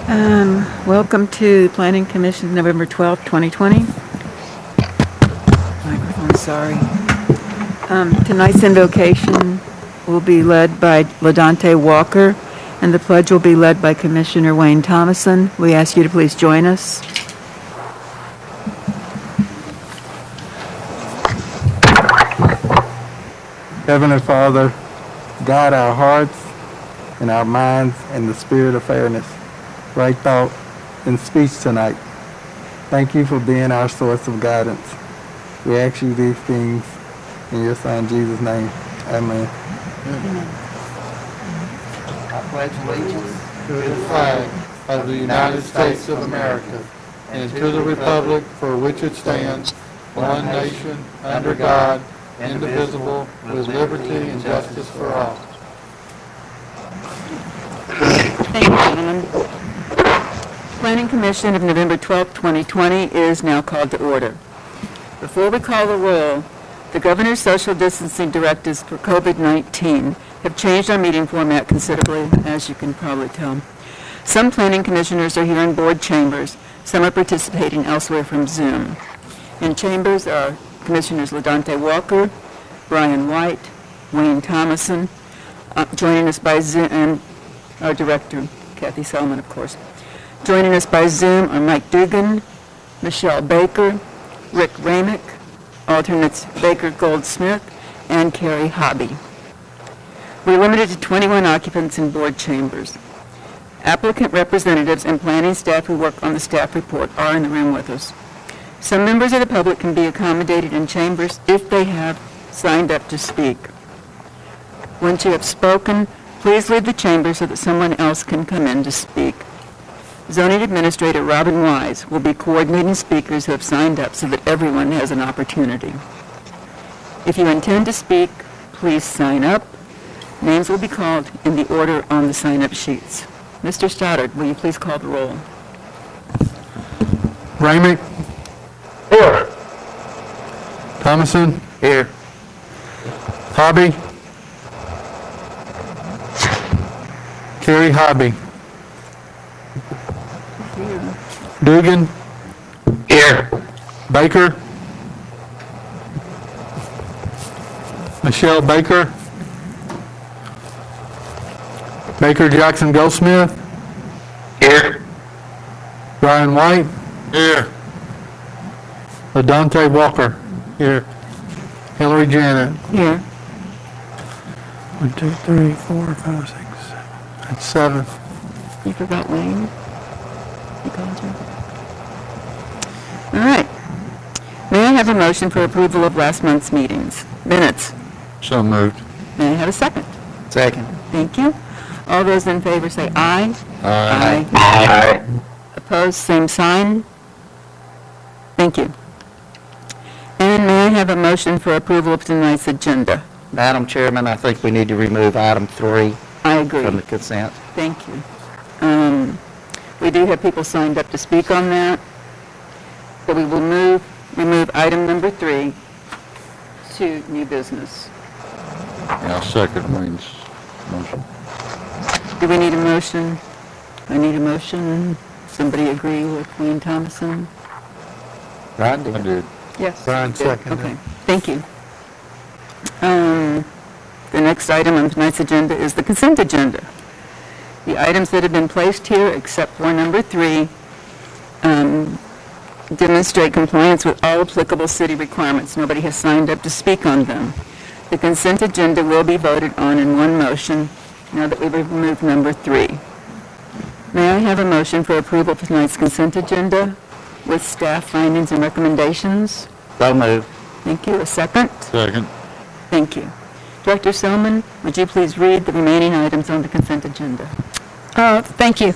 Welcome to the Planning Commission, November 12th, 2020. Microphone, sorry. Tonight's invocation will be led by LaDante Walker, and the pledge will be led by Commissioner Wayne Thomason. We ask you to please join us. Heavenly Father, guide our hearts and our minds in the spirit of fairness, right thought, and speech tonight. Thank you for being our source of guidance. We ask you these things in your Son, Jesus' name. Amen. I pledge allegiance to the flag of the United States of America and to the republic for which it stands, one nation, under God, indivisible, with liberty and justice for all. Thank you, gentlemen. Planning Commission of November 12th, 2020 is now called to order. Before we call the roll, the Governor's social distancing directives for COVID-19 have changed our meeting format considerably, as you can probably tell. Some planning commissioners are here in board chambers. Some are participating elsewhere from Zoom. In chambers are Commissioners LaDante Walker, Brian White, Wayne Thomason, joining us by Zoom, and our director, Kathy Selman, of course. Joining us by Zoom are Mike Dugan, Michelle Baker, Rick Ramick, alternates Baker Goldsmith, and Carrie Hobby. We're limited to 21 occupants in board chambers. Applicant representatives and planning staff who work on the staff report are in the room with us. Some members of the public can be accommodated in chambers if they have signed up to speak. Once you have spoken, please leave the chamber so that someone else can come in to speak. Zoning Administrator Robin Wise will be coordinating speakers who have signed up so that everyone has an opportunity. If you intend to speak, please sign up. Names will be called in the order on the sign-up sheets. Mr. Stoddard, will you please call the roll? Ramick? Here. Thomason? Here. Hobby? Carrie Hobby. Dugan? Here. Baker? Michelle Baker? Baker Jackson Goldsmith? Here. Brian White? Here. LaDante Walker? Here. Hillary Janet? Here. 1, 2, 3, 4, 5, 6, 7. That's 7. You forgot Wayne? You called you? All right. May I have a motion for approval of last month's meetings? Minutes. So moved. May I have a second? Second. Thank you. All those in favor say aye. Aye. Aye. Opposed, same sign. Thank you. And may I have a motion for approval of tonight's agenda? Madam Chairman, I think we need to remove item 3 I agree. from the consent. Thank you. We do have people signed up to speak on that. So we will remove item number 3 to new business. I'll second Wayne's motion. Do we need a motion? I need a motion. Somebody agree with Wayne Thomason? Brian did. I did. Yes. Brian seconded. Okay, thank you. The next item on tonight's agenda is the consent agenda. The items that have been placed here, except for number 3, demonstrate compliance with all applicable city requirements. Nobody has signed up to speak on them. The consent agenda will be voted on in one motion now that we've removed number 3. May I have a motion for approval of tonight's consent agenda with staff findings and recommendations? So moved. Thank you. A second? Second. Thank you. Director Selman, would you please read the remaining items on the consent agenda? Thank you.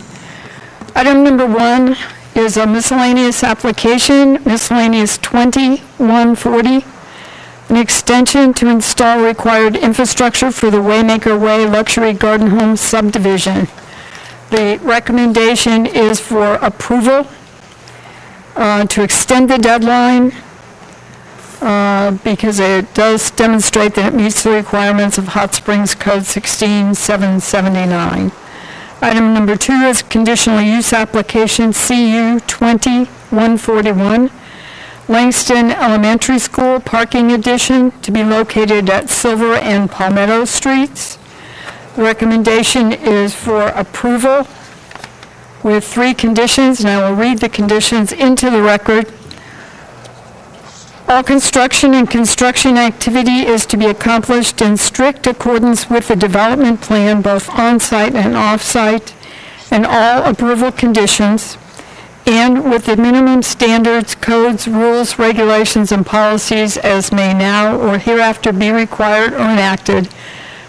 Item number 1 is a miscellaneous application, miscellaneous 2140, an extension to install required infrastructure for the Waymaker Way Luxury Garden Home subdivision. The recommendation is for approval to extend the deadline because it does demonstrate that it meets the requirements of Hot Springs Code 16779. Item number 2 is conditional use application CU 20-141, Langston Elementary School parking addition to be located at Silver and Palmetto Streets. The recommendation is for approval with 3 conditions, and I will read the conditions into the record. All construction and construction activity is to be accomplished in strict accordance with the development plan, both on-site and off-site, and all approval conditions, and with the minimum standards, codes, rules, regulations, and policies as may now or hereafter be required or enacted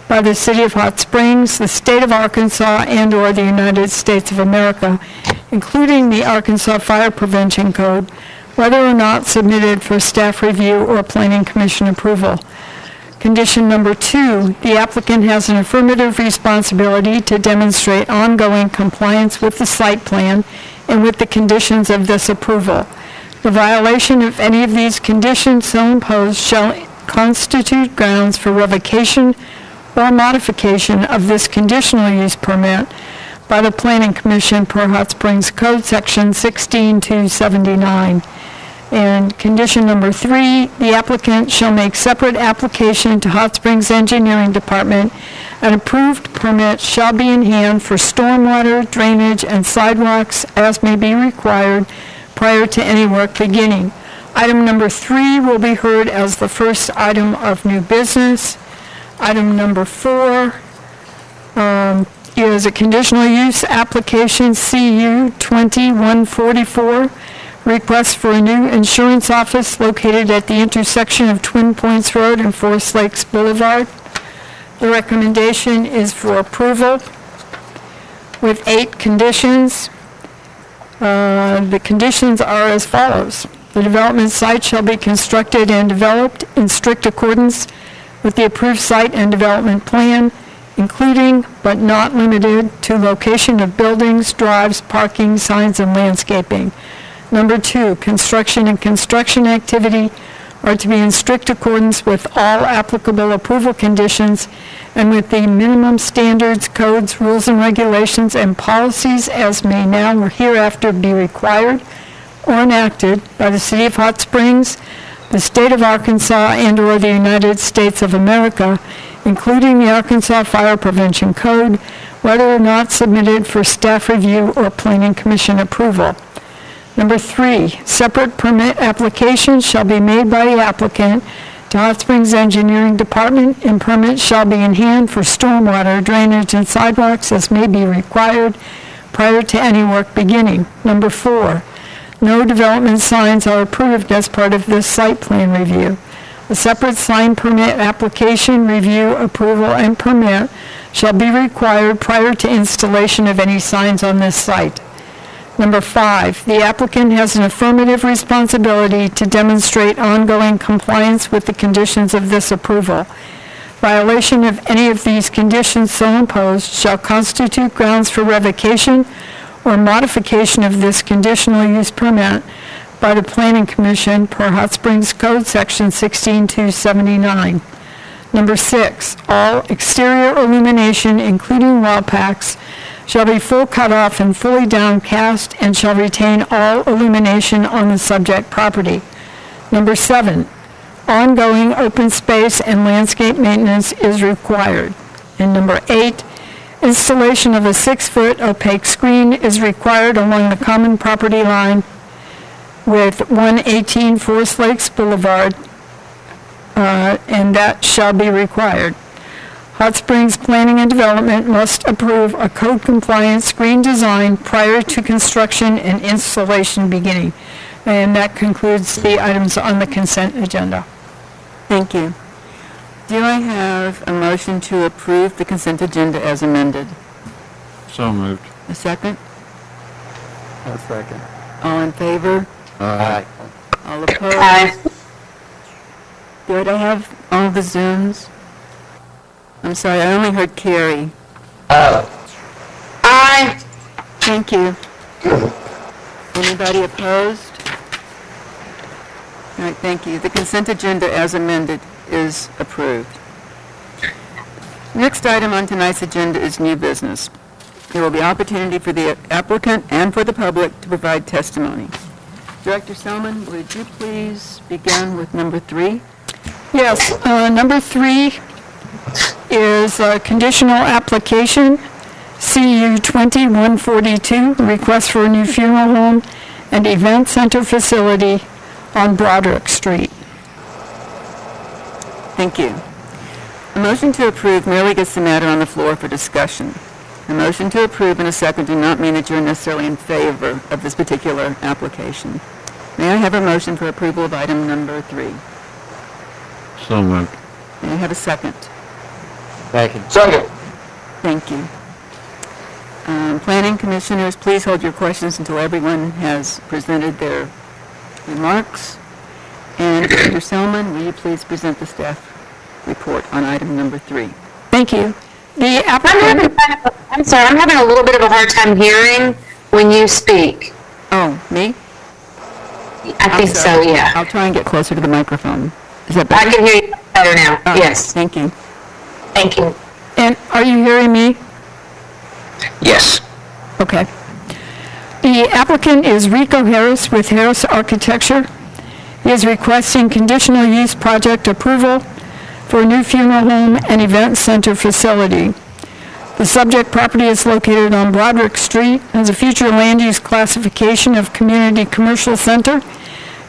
by the City of Hot Springs, the State of Arkansas, and/or the United States of America, including the Arkansas Fire Prevention Code, whether or not submitted for staff review or Planning Commission approval. Condition number 2, the applicant has an affirmative responsibility to demonstrate ongoing compliance with the site plan and with the conditions of this approval. The violation of any of these conditions so imposed shall constitute grounds for revocation or modification of this conditional use permit by the Planning Commission per Hot Springs Code Section 16279. And condition number 3, the applicant shall make separate application to Hot Springs Engineering Department. An approved permit shall be in hand for stormwater, drainage, and sidewalks as may be required prior to any work beginning. Item number 3 will be heard as the first item of new business. Item number 4 is a conditional use application CU 20-144, request for a new insurance office located at the intersection of Twin Points Road and Forest Lakes Boulevard. The recommendation is for approval with 8 conditions. The conditions are as follows. The development site shall be constructed and developed in strict accordance with the approved site and development plan, including but not limited to location of buildings, drives, parking, signs, and landscaping. Number 2, construction and construction activity are to be in strict accordance with all applicable approval conditions and with the minimum standards, codes, rules, and regulations and policies as may now or hereafter be required or enacted by the City of Hot Springs, the State of Arkansas, and/or the United States of America, including the Arkansas Fire Prevention Code, whether or not submitted for staff review or Planning Commission approval. Number 3, separate permit applications shall be made by the applicant to Hot Springs Engineering Department, and permits shall be in hand for stormwater, drainage, and sidewalks as may be required prior to any work beginning. Number 4, no development signs are approved as part of this site plan review. A separate sign permit application, review, approval, and permit shall be required prior to installation of any signs on this site. Number 5, the applicant has an affirmative responsibility to demonstrate ongoing compliance with the conditions of this approval. Violation of any of these conditions so imposed shall constitute grounds for revocation or modification of this conditional use permit by the Planning Commission per Hot Springs Code Section 16279. Number 6, all exterior illumination, including wall packs, shall be full cutoff and fully downcast and shall retain all illumination on the subject property. Number 7, ongoing open space and landscape maintenance is required. And number 8, installation of a 6-foot opaque screen is required along the common property line with 118 Forest Lakes Boulevard, and that shall be required. Hot Springs Planning and Development must approve a code-compliant screen design prior to construction and installation beginning. And that concludes the items on the consent agenda. Thank you. Do I have a motion to approve the consent agenda as amended? So moved. A second? A second. All in favor? Aye. All opposed? Did I have all the Zooms? I'm sorry, I only heard Carrie. Aye. Thank you. Anybody opposed? All right, thank you. The consent agenda as amended is approved. Next item on tonight's agenda is new business. There will be opportunity for the applicant and for the public to provide testimony. Director Selman, would you please begin with number 3? Yes, number 3 is a conditional application, CU 2142, request for a new funeral home and event center facility on Broderick Street. Thank you. A motion to approve merely gets the matter on the floor for discussion. A motion to approve and a second do not mean that you're necessarily in favor of this particular application. May I have a motion for approval of item number 3? So moved. May I have a second? Second. Thank you. Planning commissioners, please hold your questions until everyone has presented their remarks. And Director Selman, will you please present the staff report on item number 3? Thank you. The applicant, I'm sorry, I'm having a little bit of a hard time hearing when you speak. Oh, me? I think so, yeah. I'll try and get closer to the microphone. Is that I better? can hear you better now. Oh, Yes, Thank you. thank you. and are you hearing me? Yes. Okay. The applicant is Rico Harris with Harris Architecture. He is requesting conditional use project approval for a new funeral home and event center facility. The subject property is located on Broderick Street, has a future land use classification of community commercial center,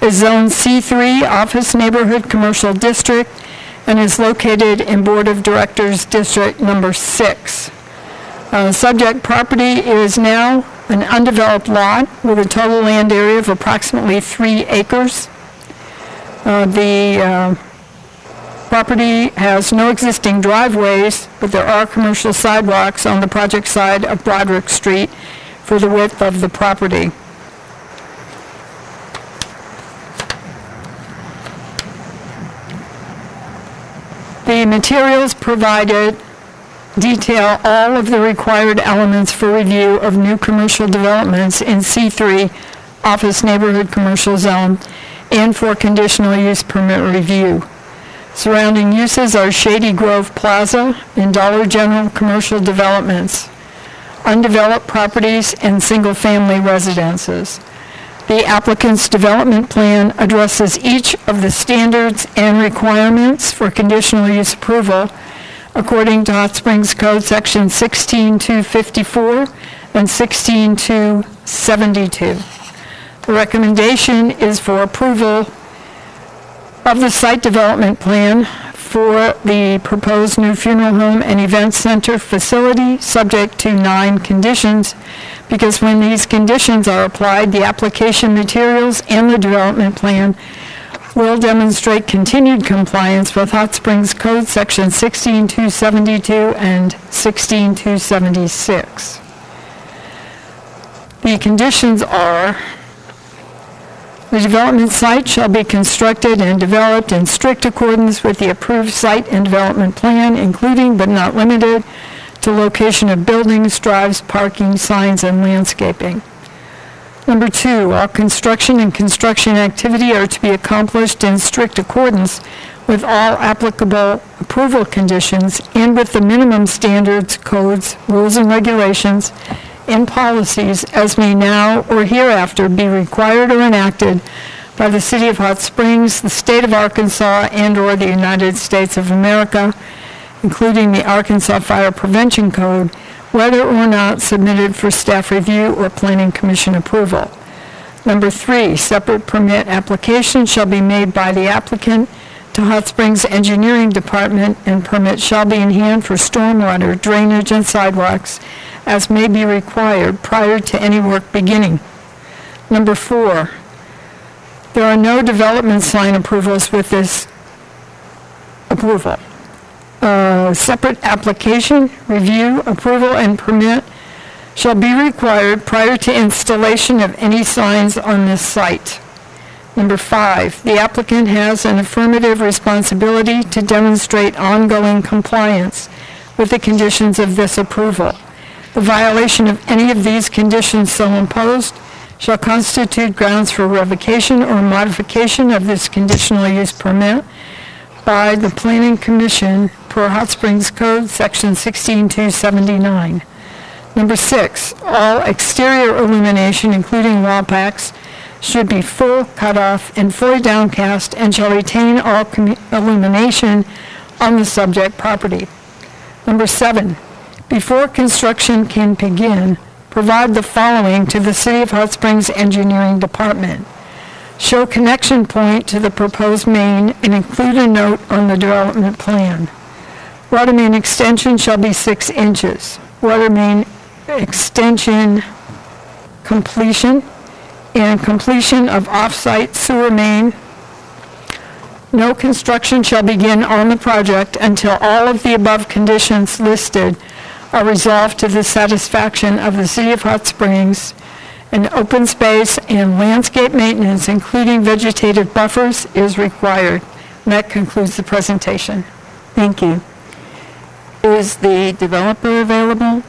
is Zone C3 Office Neighborhood Commercial District, and is located in Board of Directors District Number 6. Subject property is now an undeveloped lot with a total land area of approximately 3 acres. The property has no existing driveways, but there are commercial sidewalks on the project side of Broderick Street for the width of the property. The materials provided detail all of the required elements for review of new commercial developments in C3 Office Neighborhood Commercial Zone and for conditional use permit review. Surrounding uses are Shady Grove Plaza and Dollar General commercial developments, undeveloped properties, and single-family residences. The applicant's development plan addresses each of the standards and requirements for conditional use approval according to Hot Springs Code Section 16254 and 16272. The recommendation is for approval of the site development plan for the proposed new funeral home and event center facility, subject to 9 conditions, because when these conditions are applied, the application materials and the development plan will demonstrate continued compliance with Hot Springs Code Section 16272 and 16276. The conditions are: the development site shall be constructed and developed in strict accordance with the approved site and development plan, including but not limited to location of buildings, drives, parking, signs, and landscaping. Number 2, all construction and construction activity are to be accomplished in strict accordance with all applicable approval conditions and with the minimum standards, codes, rules, and regulations and policies as may now or hereafter be required or enacted by the City of Hot Springs, the State of Arkansas, and/or the United States of America, including the Arkansas Fire Prevention Code, whether or not submitted for staff review or Planning Commission approval. Number 3, separate permit application shall be made by the applicant to Hot Springs Engineering Department, and permit shall be in hand for stormwater, drainage, and sidewalks as may be required prior to any work beginning. Number 4, there are no development sign approvals with this approval. Separate application, review, approval, and permit shall be required prior to installation of any signs on this site. Number 5, the applicant has an affirmative responsibility to demonstrate ongoing compliance with the conditions of this approval. The violation of any of these conditions so imposed shall constitute grounds for revocation or modification of this conditional use permit by the Planning Commission per Hot Springs Code, Section 16279. Number 6, all exterior illumination, including wall packs, should be full, cut off, and fully downcast and shall retain all illumination on the subject property. Number 7, before construction can begin, provide the following to the City of Hot Springs Engineering Department. Show connection point to the proposed main and include a note on the development plan. Water main extension shall be 6 inches. Water main extension completion and completion of off-site sewer main. No construction shall begin on the project until all of the above conditions listed are resolved to the satisfaction of the City of Hot Springs, and open space and landscape maintenance, including vegetative buffers, is required. And that concludes the presentation. Thank you. Is the developer available?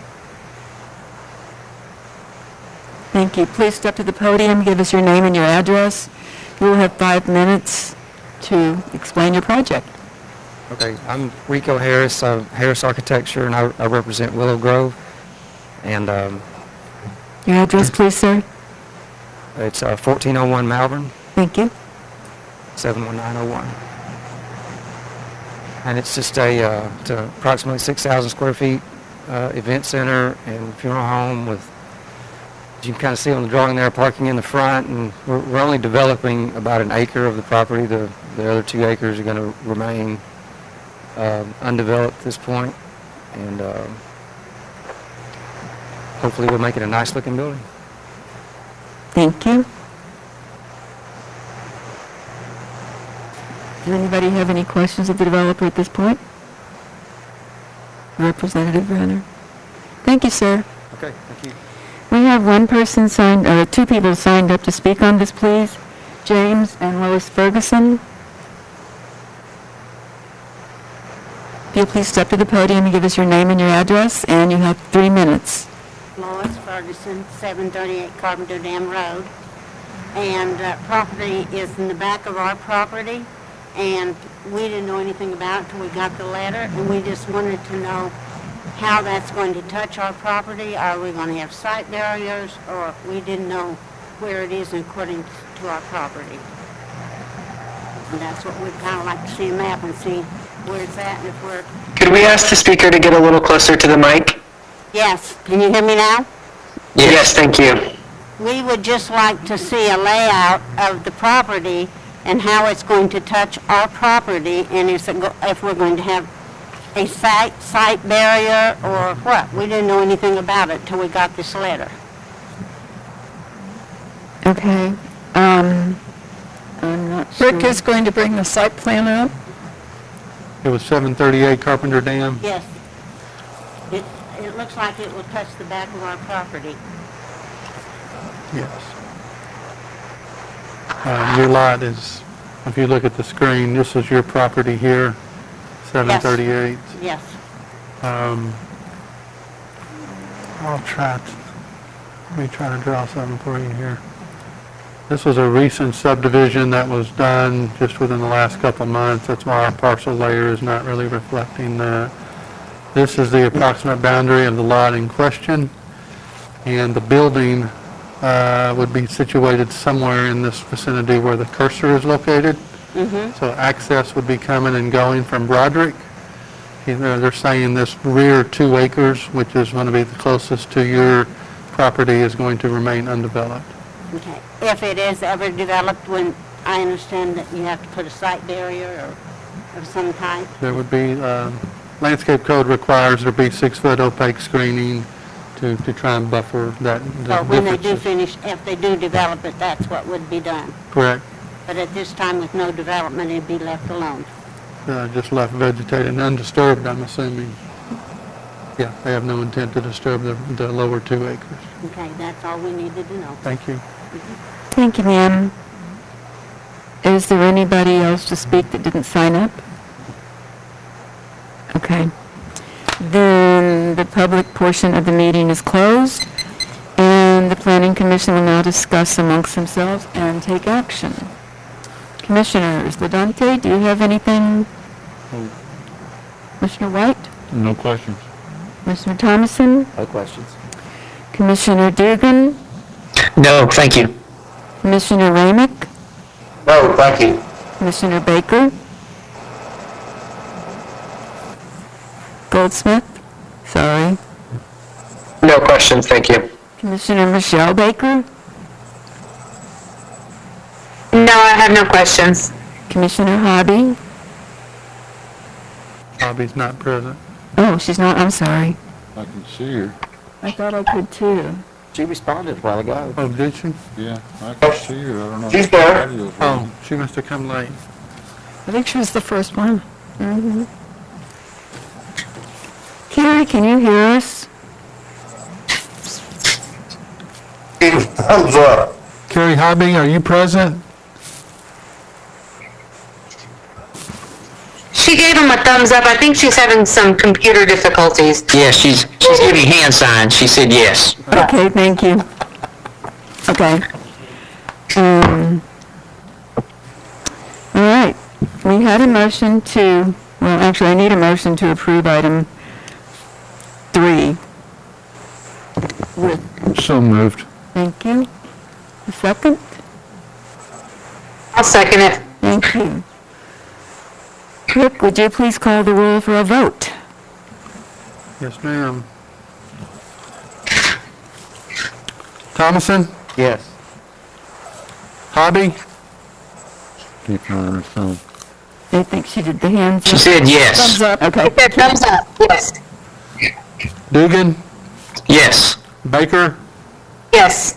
Thank you. Please step to the podium, give us your name and your address. You will have 5 minutes to explain your project. Okay, I'm Rico Harris of Harris Architecture, and I represent Willow Grove. And Your address, please, sir. it's 1401 Malvern, Thank you. 71901. And it's just it's approximately 6,000 square feet event center and funeral home with, as you can kind of see on the drawing there, parking in the front. And we're only developing about an acre of the property. The other 2 acres are going to remain undeveloped at this point. And hopefully we'll make it a nice looking building. Thank you. Does anybody have any questions of the developer at this point? Representative Renner. Thank you, sir. Okay, thank you. We have 2 people signed up to speak on this, please. James and Lois Ferguson. If you'll please step to the podium and give us your name and your address, and you have 3 minutes. Lois Ferguson, 738 Carpenter Dam Road. And property is in the back of our property, and we didn't know anything about it until we got the letter, and we just wanted to know how that's going to touch our property. Are we going to have site barriers, or we didn't know where it is according to our property. And that's what we'd kind of like to see a map and see where it's at and if we're... Could we ask the speaker to get a little closer to the mic? Yes, can you hear me now? Yes, thank you. We would just like to see a layout of the property and how it's going to touch our property, and if we're going to have a site barrier or what. We didn't know anything about it till we got this letter. Okay. I'm not sure. Rick is going to bring the site plan up. It was 738 Carpenter Dam. Yes. It looks like it will touch the back of our property. Yes. Your lot is, if you look at the screen, this is your property here, 738. Yes. Let me try to draw something for you here. This was a recent subdivision that was done just within the last couple of months. That's why our parcel layer is not really reflecting that. This is the approximate boundary of the lot in question, and the building would be situated somewhere in this vicinity where the cursor is located. So access would be coming and going from Broderick. They're saying this rear 2 acres, which is going to be the closest to your property, is going to remain undeveloped. Okay. If it is ever developed, when I understand that you have to put a site barrier or of some kind. There would be, landscape code requires there be 6-foot opaque screening to try and buffer that. So when they do finish, if they do develop it, that's what would be done. Correct. But at this time, with no development, it'd be left alone. Just left vegetated and undisturbed, I'm assuming. Yeah, they have no intent to disturb the lower 2 acres. Okay, that's all we needed to know. Thank you. Thank you, ma'am. Is there anybody else to speak that didn't sign up? Okay. Then the public portion of the meeting is closed, and the Planning Commission will now discuss amongst themselves and take action. Commissioners, Ladante, do you have anything? Commissioner White? No questions. Commissioner Thomason? No questions. Commissioner Dugan, No, thank you. Commissioner Ramick, No, thank you. Commissioner Baker, Goldsmith, sorry, No questions, thank you. Commissioner Michelle Baker, No, I have no questions. Commissioner Hobby. Bobby's not present. Oh, she's not, I'm sorry. I can see her. I thought I could too. She responded a while ago. Oh, did she? Yeah, I can see her, I don't know. She's there. Oh, she must have come late. I think she was the first one. Carrie, can you hear us? Thumbs up. Carrie Hobby, are you present? She gave him a thumbs up. I think she's having some computer difficulties. Yeah, she's giving hand signs. She said yes. Okay, thank you. Okay. All right. We had a motion to, well, actually, I need a motion to approve item 3. So moved. Thank you. A second? I'll second it. Thank you. Rick, would you please call the roll for a vote? Yes, ma'am. Thomason? Yes. Hobby? I think she did the hands She up. said yes. Thumbs up. Okay. Okay, thumbs up, yes. Dugan? Yes. Baker? Yes.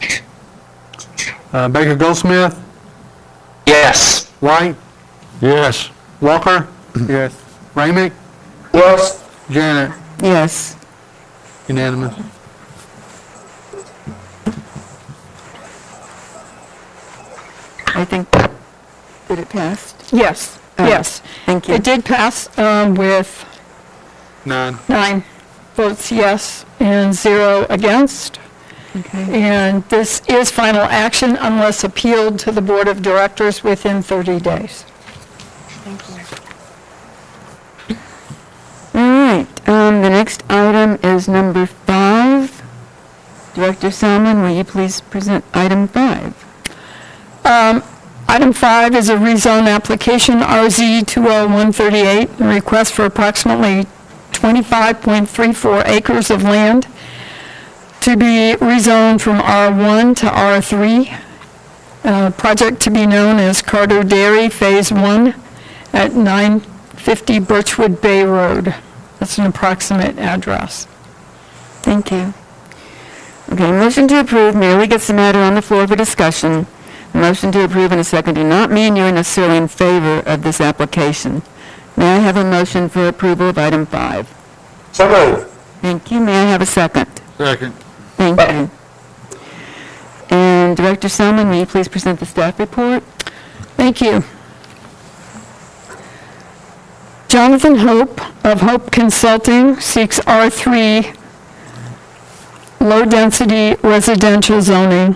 Baker Goldsmith? Yes. White? Yes. Walker? Yes. Ramick? Yes. Janet? Yes. Unanimous. I think, did it pass? Yes, Oh, yes. Thank you. It did pass with 9. 9 votes yes and 0 against. Okay. And this is final action unless appealed to the Board of Directors within 30 days. All right, the next item is number 5. Director Salmon, will you please present item 5? Item 5 is a rezone application, RZ 20138, a request for approximately 25.34 acres of land to be rezoned from R1 to R3. Project to be known as Carter Dairy Phase 1 at 950 Birchwood Bay Road. That's an approximate address. Thank you. Okay, motion to approve merely gets the matter on the floor for discussion. A motion to approve and a second do not mean you are necessarily in favor of this application. May I have a motion for approval of item 5? So moved. Thank you. May I have a second? Second. Thank you. And Director Salmon, will you please present the staff report? Thank you. Jonathan Hope of Hope Consulting seeks R3 low-density residential zoning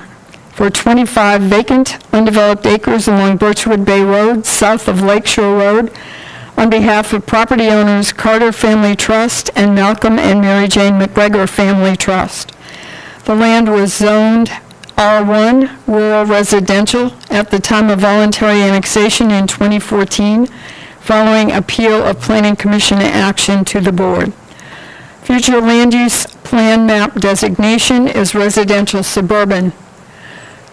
for 25 vacant, undeveloped acres along Birchwood Bay Road, south of Lakeshore Road, on behalf of property owners Carter Family Trust and Malcolm and Mary Jane McGregor Family Trust. The land was zoned R1, rural residential, at the time of voluntary annexation in 2014, following appeal of Planning Commission action to the board. Future land use plan map designation is residential suburban.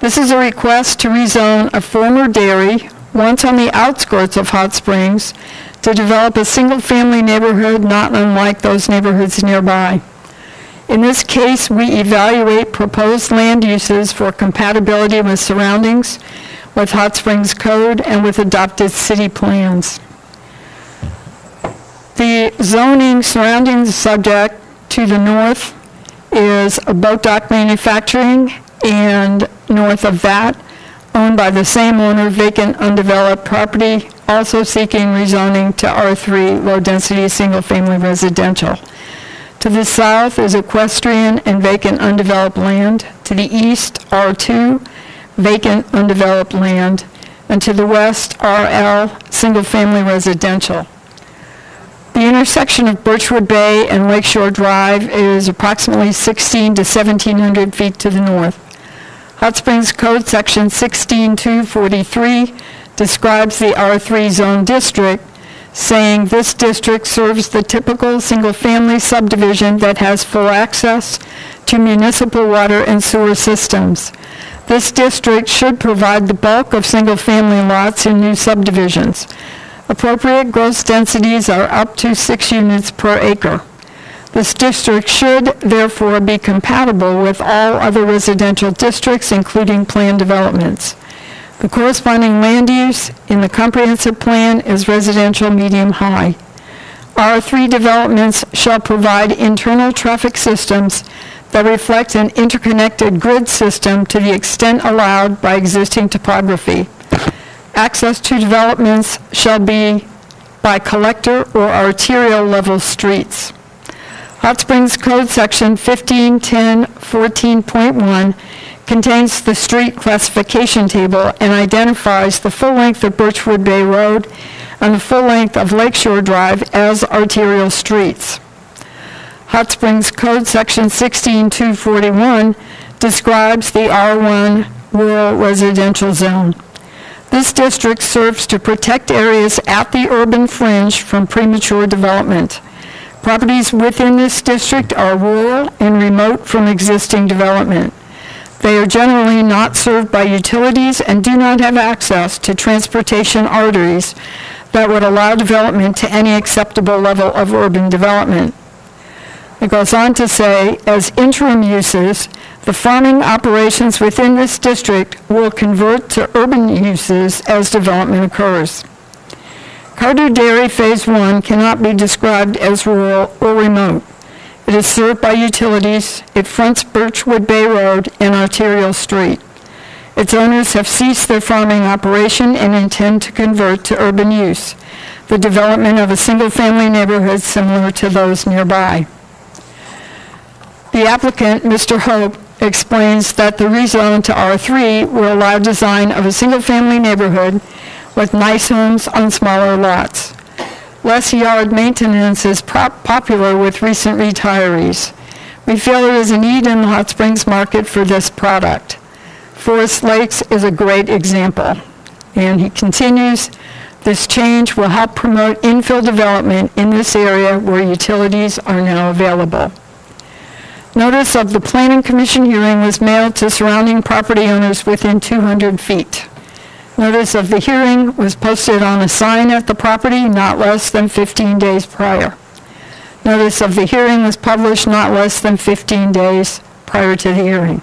This is a request to rezone a former dairy, once on the outskirts of Hot Springs, to develop a single-family neighborhood not unlike those neighborhoods nearby. In this case, we evaluate proposed land uses for compatibility with surroundings, with Hot Springs Code, and with adopted city plans. The zoning surrounding the subject to the north is a boat dock manufacturing, and north of that, owned by the same owner, vacant undeveloped property, also seeking rezoning to R3 low-density single-family residential. To the south is equestrian and vacant undeveloped land. To the east, R2, vacant undeveloped land. And to the west, RL, single-family residential. The The intersection of Birchwood Bay and Lakeshore Drive is approximately 16 to 1,700 feet to the north. Hot Springs Code Section 16243 describes the R3 zone district, saying this district serves the typical single-family subdivision that has full access to municipal water and sewer systems. This district should provide the bulk of single-family lots in new subdivisions. Appropriate gross densities are up to 6 units per acre. This district should, therefore, be compatible with all other residential districts, including planned developments. The corresponding land use in the comprehensive plan is residential medium-high. R3 developments shall provide internal traffic systems that reflect an interconnected grid system to the extent allowed by existing topography. Access to developments shall be by collector or arterial level streets. Hot Springs Code Section 151014.1 contains the street classification table and identifies the full length of Birchwood Bay Road and the full length of Lakeshore Drive as arterial streets. Hot Springs Code Section 16241 describes the R1 rural residential zone. This district serves to protect areas at the urban fringe from premature development. Properties within this district are rural and remote from existing development. They are generally not served by utilities and do not have access to transportation arteries that would allow development to any acceptable level of urban development. It goes on to say, as interim uses, the farming operations within this district will convert to urban uses as development occurs. Carter Dairy Phase 1 cannot be described as rural or remote. It is served by utilities. It fronts Birchwood Bay Road and Arterial Street. Its owners have ceased their farming operation and intend to convert to urban use, the development of a single-family neighborhood similar to those nearby. The applicant, Mr. Hope, explains that the rezone to R3 will allow design of a single-family neighborhood with nice homes on smaller lots. Less yard maintenance is popular with recent retirees. We feel there is a need in the Hot Springs market for this product. Forest Lakes is a great example. And he continues, this change will help promote infill development in this area where utilities are now available. Notice of the Planning Commission hearing was mailed to surrounding property owners within 200 feet. Notice of the hearing was posted on a sign at the property not less than 15 days prior. Notice of the hearing was published not less than 15 days prior to the hearing.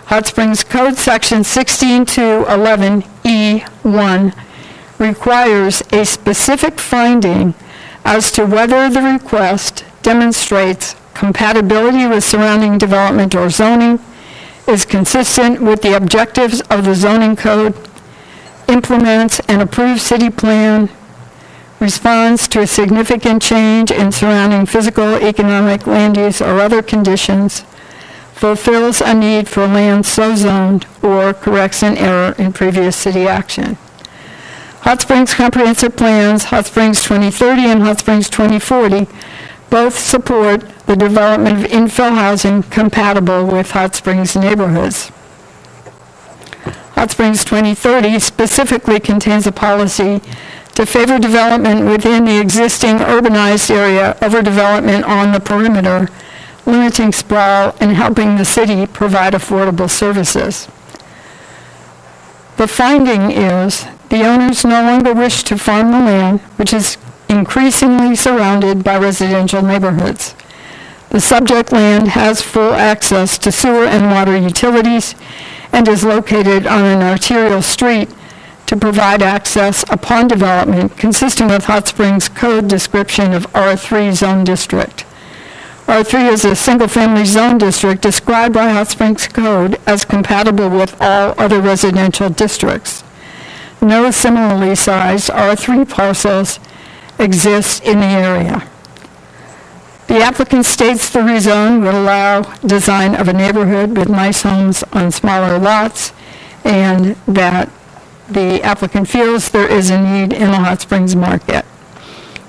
Hot Springs Code Section 16-11E1 requires a specific finding as to whether the request demonstrates compatibility with surrounding development or zoning, is consistent with the objectives of the zoning code, implements an approved city plan, responds to a significant change in surrounding physical, economic, land use, or other conditions, fulfills a need for land so zoned, or corrects an error in previous city action. Hot Springs Comprehensive Plans, Hot Springs 2030 and Hot Springs 2040, both support the development of infill housing compatible with Hot Springs neighborhoods. Hot Springs 2030 specifically contains a policy to favor development within the existing urbanized area over development on the perimeter, limiting sprawl and helping the city provide affordable services. The finding is the owners no longer wish to farm the land, which is increasingly surrounded by residential neighborhoods. The subject land has full access to sewer and water utilities and is located on an arterial street to provide access upon development consistent with Hot Springs Code description of R3 zone district. R3 is a single-family zone district described by Hot Springs Code as compatible with all other residential districts. No similarly sized R3 parcels exist in the area. The applicant states the rezone would allow design of a neighborhood with nice homes on smaller lots, and that the applicant feels there is a need in the Hot Springs market.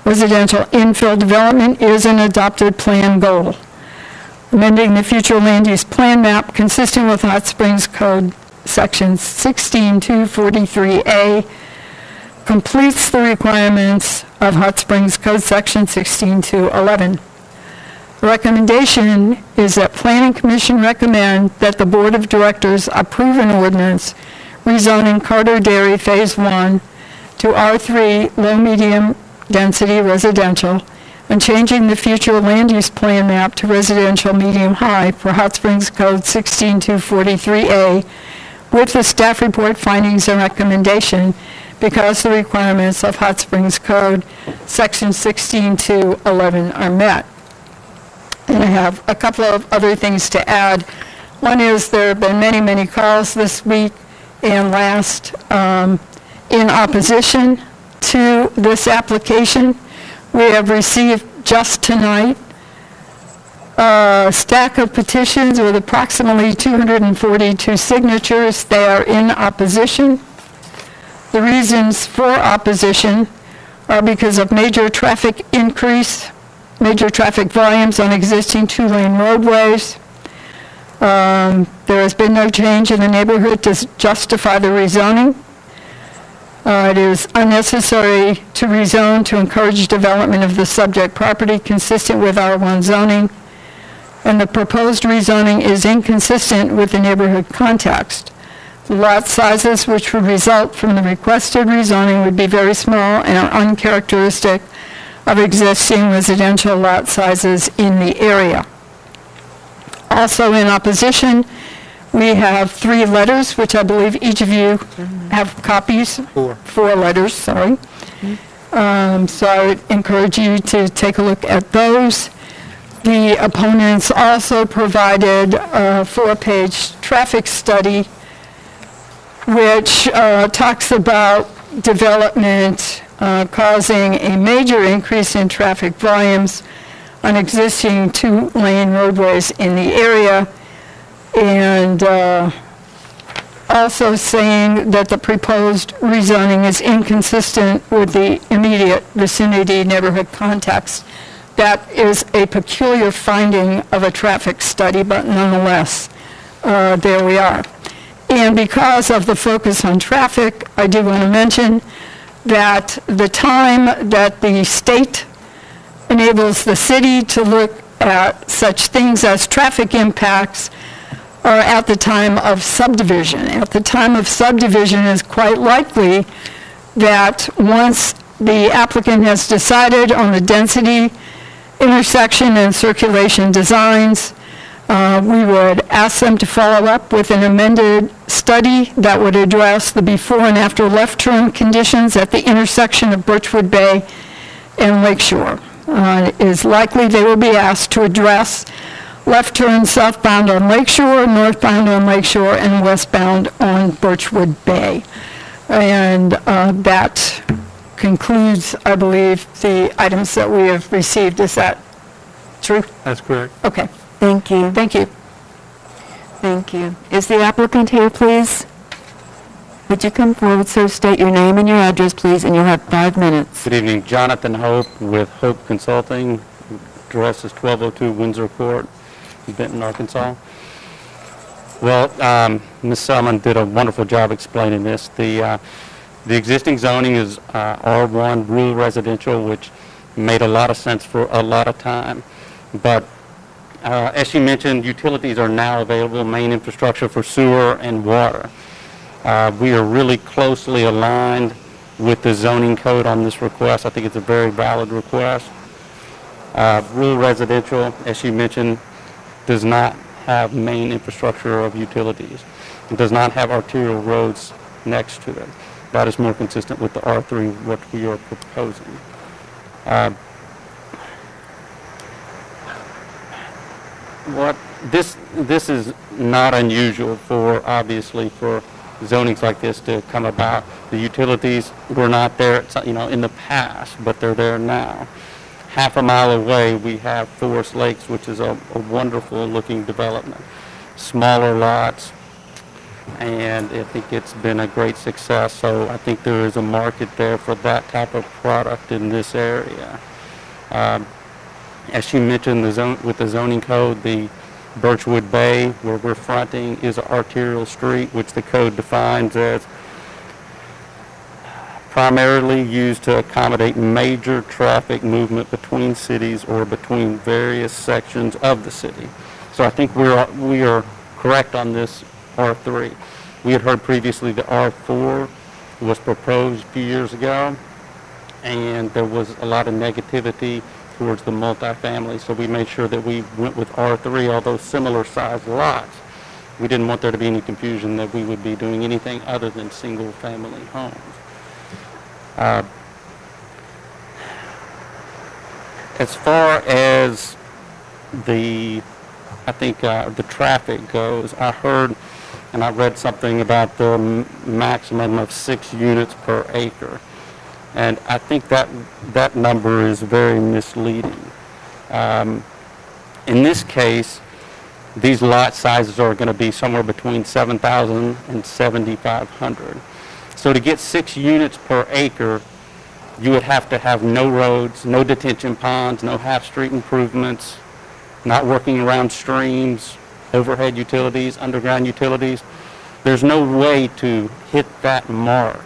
residential infill development is an adopted plan goal. Amending the future land use plan map consistent with Hot Springs Code Section 16243A completes the requirements of Hot Springs Code Section 16211. The recommendation is that Planning Commission recommend that the Board of Directors approve an ordinance rezoning Carter Dairy Phase 1 to R3 low-medium density residential and changing the future land use plan map to residential medium-high for Hot Springs Code 16243A with the staff report findings and recommendation because the requirements of Hot Springs Code Section 16211 are met. And I have a couple of other things to add. One is there have been many, many calls this week and last in opposition to this application. We have received just tonight a stack of petitions with approximately 242 signatures. They are in opposition. The reasons for opposition are because of major traffic volumes on existing two-lane roadways. There has been no change in the neighborhood to justify the rezoning. It is unnecessary to rezone to encourage development of the subject property consistent with R1 zoning, and the proposed rezoning is inconsistent with the neighborhood context. The lot sizes which would result from the requested rezoning would be very small and are uncharacteristic of existing residential lot sizes in the area. Also in opposition, we have 3 letters, which I believe each of you have copies. 4 letters, sorry. So I would encourage you to take a look at those. The opponents also provided a 4-page traffic study, which talks about development causing a major increase in traffic volumes on existing two-lane roadways in the area, and also saying that the proposed rezoning is inconsistent with the immediate vicinity neighborhood context. That is a peculiar finding of a traffic study, but nonetheless, there we are. And because of the focus on traffic, I do want to mention that the time that the state enables the city to look at such things as traffic impacts are at the time of subdivision. At the time of subdivision, it's quite likely that once the applicant has decided on the density, intersection, and circulation designs, we would ask them to follow up with an amended study that would address the before and after left turn conditions at the intersection of Birchwood Bay and Lakeshore. It is likely they will be asked to address left turn southbound on Lakeshore, northbound on Lakeshore, and westbound on Birchwood Bay. And that concludes, I believe, the items that we have received. Is that true? That's correct. Okay. Thank you. Thank you. Thank you. Is the applicant here, please? Would you come forward, sir? State your name and your address, please, and you'll have 5 minutes. Good evening, Jonathan Hope with Hope Consulting. Address is 1202 Windsor Court, Benton, Arkansas. Well, Ms. Selman did a wonderful job explaining this. The existing zoning is R1 rural residential, which made a lot of sense for a lot of time. But as she mentioned, utilities are now available, main infrastructure for sewer and water. We are really closely aligned with the zoning code on this request. I think it's a very valid request. Rural residential, as she mentioned, does not have main infrastructure of utilities. It does not have arterial roads next to it. That is more consistent with the R3, what we are proposing. This is not unusual for, obviously, for zonings like this to come about. The utilities were not there, in the past, but they're there now. Half a mile away, we have Forest Lakes, which is a wonderful looking development. Smaller lots, and I think it's been a great success. So I think there is a market there for that type of product in this area. As she mentioned, with the zoning code, the Birchwood Bay, where we're fronting, is an arterial street, which the code defines as primarily used to accommodate major traffic movement between cities or between various sections of the city. So I think we are correct on this R3. We had heard previously that R4 was proposed a few years ago, and there was a lot of negativity towards the multifamily, so we made sure that we went with R3, although similar sized lots. We didn't want there to be any confusion that we would be doing anything other than single family homes. As far as the traffic goes, I heard and I read something about the maximum of 6 units per acre. And I think that number is very misleading. In this case, these lot sizes are going to be somewhere between 7,000 and 7,500. So to get 6 units per acre, you would have to have no roads, no detention ponds, no half-street improvements, not working around streams, overhead utilities, underground utilities. There's no way to hit that mark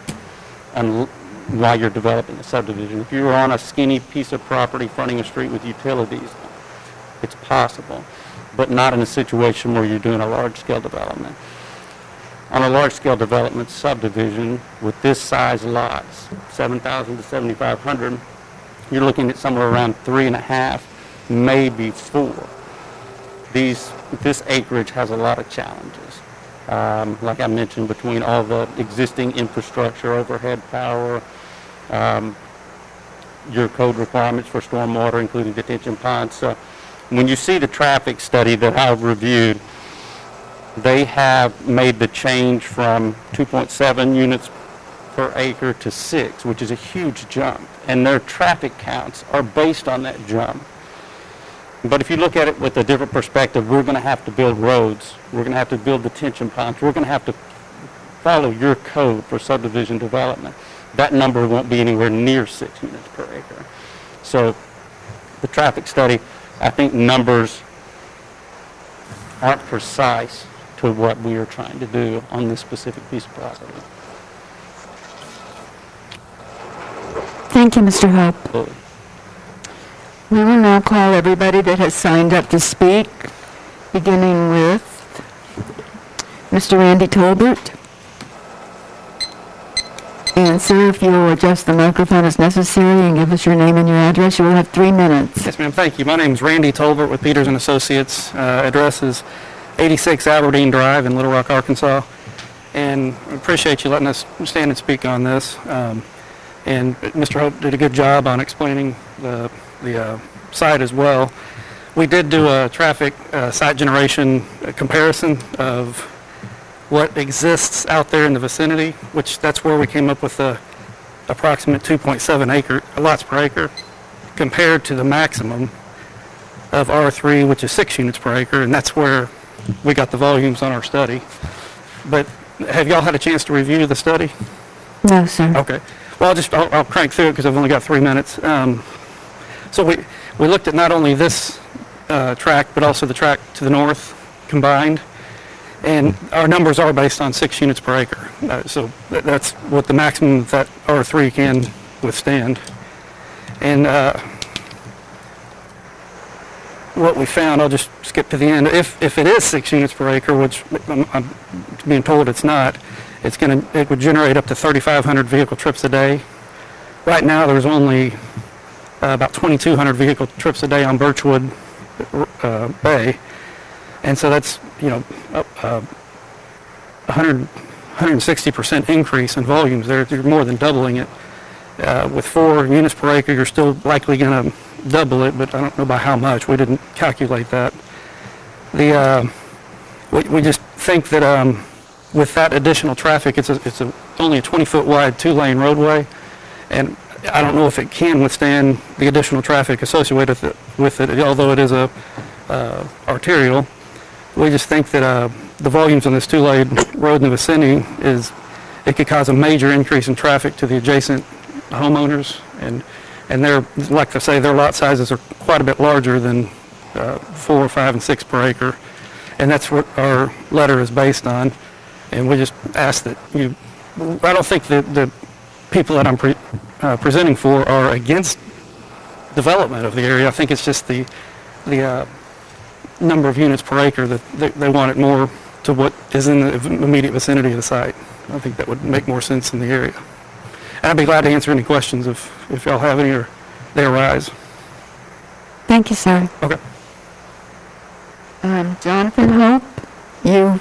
while you're developing a subdivision. If you're on a skinny piece of property fronting a street with utilities, it's possible, but not in a situation where you're doing a large-scale development. On a large-scale development subdivision with this size lots, 7,000 to 7,500, you're looking at somewhere around 3.5, maybe 4. This acreage has a lot of challenges. Like I mentioned, between all the existing infrastructure, overhead power, your code requirements for stormwater, including detention ponds. So when you see the traffic study that I've reviewed, they have made the change from 2.7 units per acre to 6, which is a huge jump. And their traffic counts are based on that jump. But if you look at it with a different perspective, we're going to have to build roads. We're going to have to build detention ponds. We're going to have to follow your code for subdivision development. That number won't be anywhere near 6 units per acre. So the traffic study, I think numbers aren't precise to what we are trying to do on this specific piece of property. Thank you, Mr. Hope. Absolutely. We will now call everybody that has signed up to speak, beginning with Mr. Randy Tolbert. And sir, if you'll adjust the microphone as necessary and give us your name and your address, you will have 3 minutes. Yes, ma'am. Thank you. My name is Randy Tolbert with Peters & Associates. Address is 86 Aberdeen Drive in Little Rock, Arkansas. And I appreciate you letting us stand and speak on this. And Mr. Hope did a good job on explaining the site as well. We did do a traffic site generation comparison of what exists out there in the vicinity, which that's where we came up with the approximate 2.7 lots per acre compared to the maximum of R3, which is 6 units per acre, and that's where we got the volumes on our study. But have y'all had a chance to review the study? No, sir. Okay. Well, I'll crank through it because I've only got 3 minutes. So we looked at not only this tract, but also the tract to the north combined. And our numbers are based on 6 units per acre. So that's what the maximum that R3 can withstand. And what we found, I'll just skip to the end. If it is 6 units per acre, which I'm being told it's not, it would generate up to 3,500 vehicle trips a day. Right now, there's only about 2,200 vehicle trips a day on Birchwood Bay, and so that's 160% increase in volumes there. You're more than doubling it. With 4 units per acre, you're still likely going to double it, but I don't know by how much. We didn't calculate that. We just think that with that additional traffic, it's only a 20-foot wide 2-lane roadway, and I don't know if it can withstand the additional traffic associated with it, although it is a arterial. We just think that the volumes on this two-lane road in the vicinity is, it could cause a major increase in traffic to the adjacent homeowners, and they're, like I say, their lot sizes are quite a bit larger than 4, 5, and 6 per acre, and that's what our letter is based on. And we just ask that you, I don't think that the people that I'm presenting for are against development of the area. I think it's just the number of units per acre that they want it more to what is in the immediate vicinity of the site. I think that would make more sense in the area. And I'd be glad to answer any questions if y'all have any or they arise. Thank you, sir. Okay. Jonathan Hope, you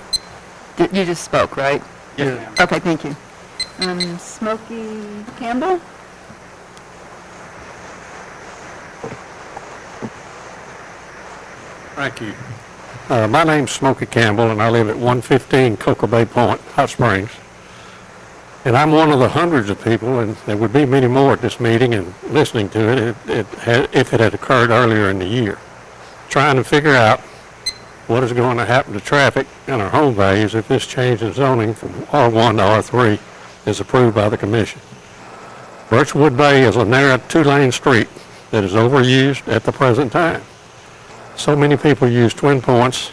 just spoke, right? Yes, ma'am. Okay, thank you. Smokey Campbell? Thank you. My name's Smokey Campbell, and I live at 115 Cocoa Bay Point, Hot Springs. And I'm one of the hundreds of people, and there would be many more at this meeting and listening to it if it had occurred earlier in the year, trying to figure out what is going to happen to traffic and our home values if this change in zoning from R1 to R3 is approved by the Commission. Birchwood Bay is a narrow two-lane street that is overused at the present time. So many people use Twin Points,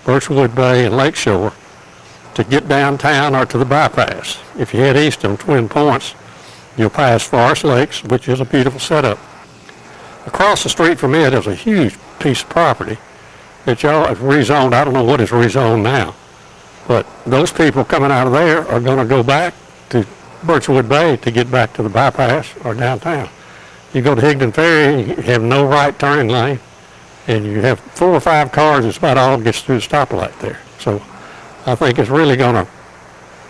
Birchwood Bay, and Lakeshore to get downtown or to the bypass. If you head east on Twin Points, you'll pass Forest Lakes, which is a beautiful setup. Across the street from it is a huge piece of property that y'all have rezoned. I don't know what is rezoned now, but those people coming out of there are going to go back to Birchwood Bay to get back to the bypass or downtown. You go to Higdon Ferry, you have no right turning lane, and you have 4 or 5 cars. It's about all gets through the stoplight there. So I think it's really going to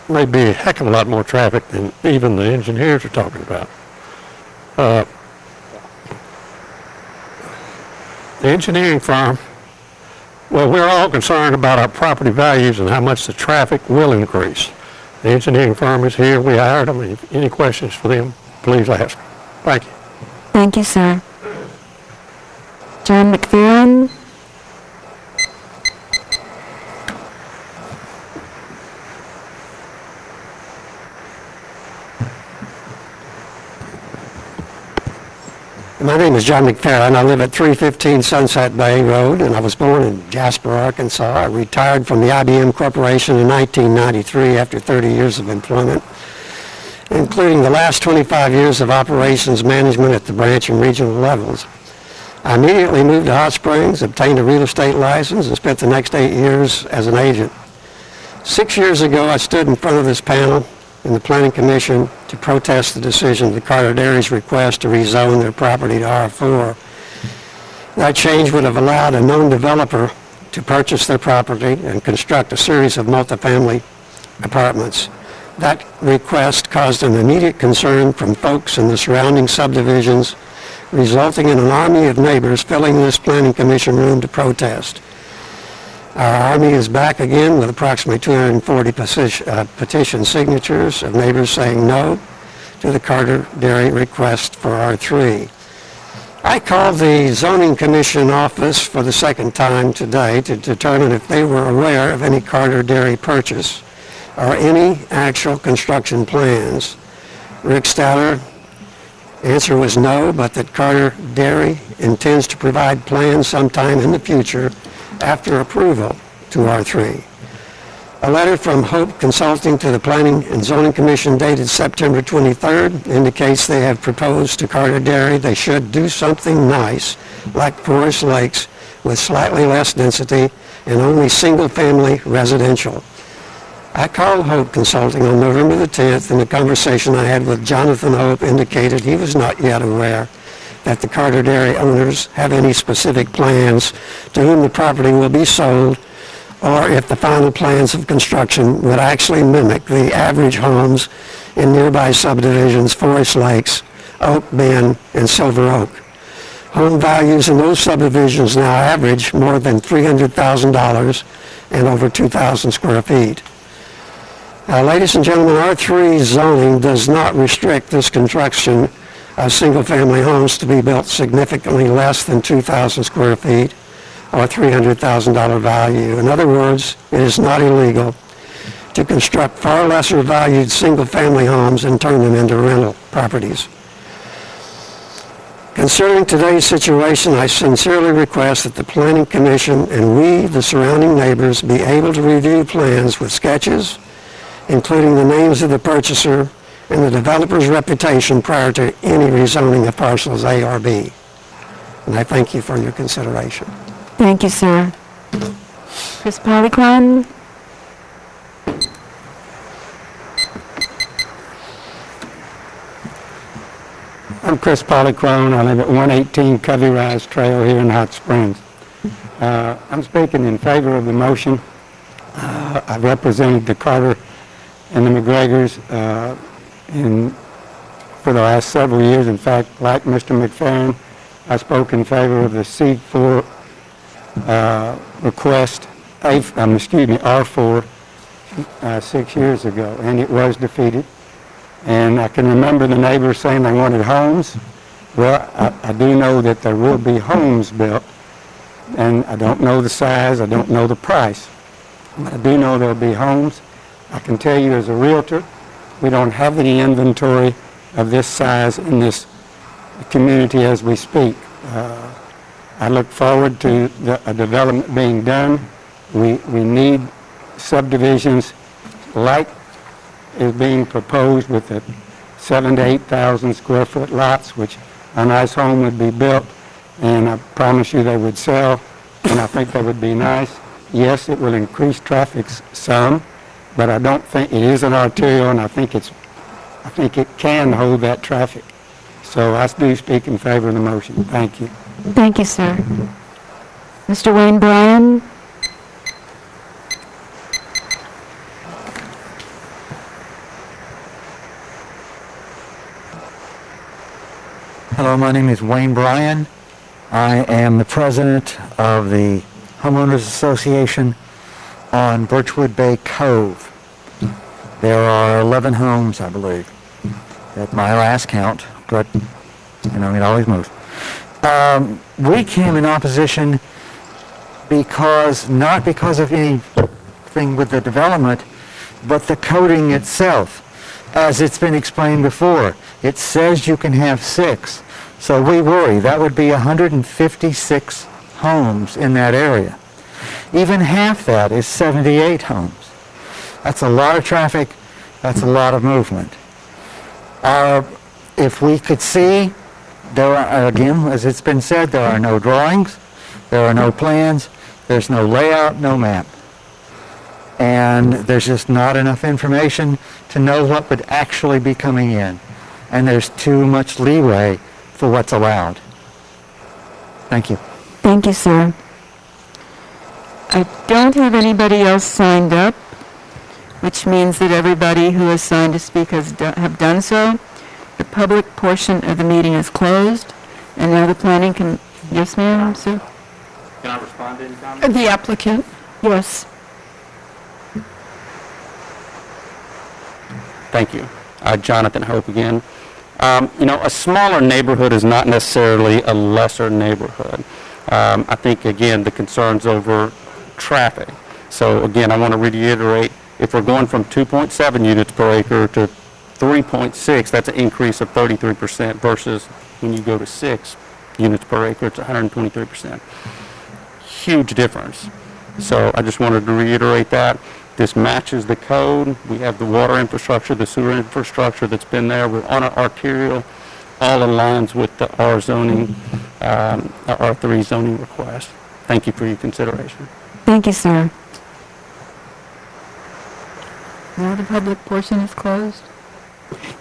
maybe a heck of a lot more traffic than even the engineers are talking about. The engineering firm, well, we're all concerned about our property values and how much the traffic will increase. The engineering firm is here. We hired them. Any questions for them, please ask. Thank you. Thank you, sir. John McPherson? My name is John McPherson. I live at 315 Sunset Bay Road, and I was born in Jasper, Arkansas. I retired from the IBM Corporation in 1993 after 30 years of employment, including the last 25 years of operations management at the branch and regional levels. I immediately moved to Hot Springs, obtained a real estate license, and spent the next 8 years as an agent. 6 years ago, I stood in front of this panel in the Planning Commission to protest the decision of the Carter Dairy's request to rezone their property to R4. That change would have allowed a known developer to purchase their property and construct a series of multifamily apartments. That request caused an immediate concern from folks in the surrounding subdivisions, resulting in an army of neighbors filling this Planning Commission room to protest. Our army is back again with approximately 240 petition signatures of neighbors saying no to the Carter Dairy request for R3. I called the Zoning Commission office for the second time today to determine if they were aware of any Carter Dairy purchase or any actual construction plans. Rick Stadler, answer was no, but that Carter Dairy intends to provide plans sometime in the future after approval to R3. A letter from Hope Consulting to the Planning and Zoning Commission dated September 23rd indicates they have proposed to Carter Dairy they should do something nice like Forest Lakes with slightly less density and only single-family residential. I called Hope Consulting on November the 10th, and the conversation I had with Jonathan Hope indicated he was not yet aware that the Carter Dairy owners have any specific plans to whom the property will be sold, or if the final plans of construction would actually mimic the average homes in nearby subdivisions Forest Lakes, Oak Bend, and Silver Oak. Home values in those subdivisions now average more than $300,000 and over 2,000 square feet. Ladies and gentlemen, R3 zoning does not restrict this construction of single-family homes to be built significantly less than 2,000 square feet or $300,000 value. In other words, it is not illegal to construct far lesser valued single-family homes and turn them into rental properties. Considering today's situation, I sincerely request that the Planning Commission and we, the surrounding neighbors, be able to review plans with sketches, including the names of the purchaser and the developer's reputation prior to any rezoning of parcels A or B. And I thank you for your consideration. Thank you, sir. Chris Polycron? I'm Chris Polycron. I live at 118 Covey Rise Trail here in Hot Springs. I'm speaking in favor of the motion. I've represented the Carter and the McGregors for the last several years. In fact, like Mr. McFerrin, I spoke in favor of the C4 request, R4, 6 years ago, and it was defeated. And I can remember the neighbors saying they wanted homes. Well, I do know that there will be homes built, and I don't know the size, I don't know the price, but I do know there'll be homes. I can tell you as a realtor, we don't have any inventory of this size in this community as we speak. I look forward to a development being done. We need subdivisions like is being proposed with the 7,000 to 8,000 square foot lots, which a nice home would be built, and I promise you they would sell, and I think they would be nice. Yes, it will increase traffic some, but I don't think it is an arterial, and I think it can hold that traffic. So I do speak in favor of the motion. Thank you. Thank you, sir. Mr. Wayne Bryan? Hello, my name is Wayne Bryan. I am the president of the Homeowners Association on Birchwood Bay Cove. There are 11 homes, I believe, at my last count, but, you know, it always moves. We came in opposition not because of anything with the development, but the coding itself. As it's been explained before, it says you can have 6. So we worry that would be 156 homes in that area. Even half that is 78 homes. That's a lot of traffic. That's a lot of movement. If we could see, there are, again, as it's been said, there are no drawings, there are no plans, there's no layout, no map. And there's just not enough information to know what would actually be coming in. And there's too much leeway for what's allowed. Thank you. Thank you, sir. I don't have anybody else signed up, which means that everybody who has signed to speak have done so. The public portion of the meeting is closed, and now the planning can... Yes, ma'am, sir? Can I respond to any comments? The applicant, yes. Thank you. Jonathan Hope again. A smaller neighborhood is not necessarily a lesser neighborhood. I think, again, the concerns over traffic. So, again, I want to reiterate, if we're going from 2.7 units per acre to 3.6, that's an increase of 33% versus when you go to 6 units per acre, it's 123%. Huge difference. So I just wanted to reiterate that. This matches the code. We have the water infrastructure, the sewer infrastructure that's been there. We're on an arterial, all aligns with the R zoning, R3 zoning request. Thank you for your consideration. Thank you, sir. Now the public portion is closed?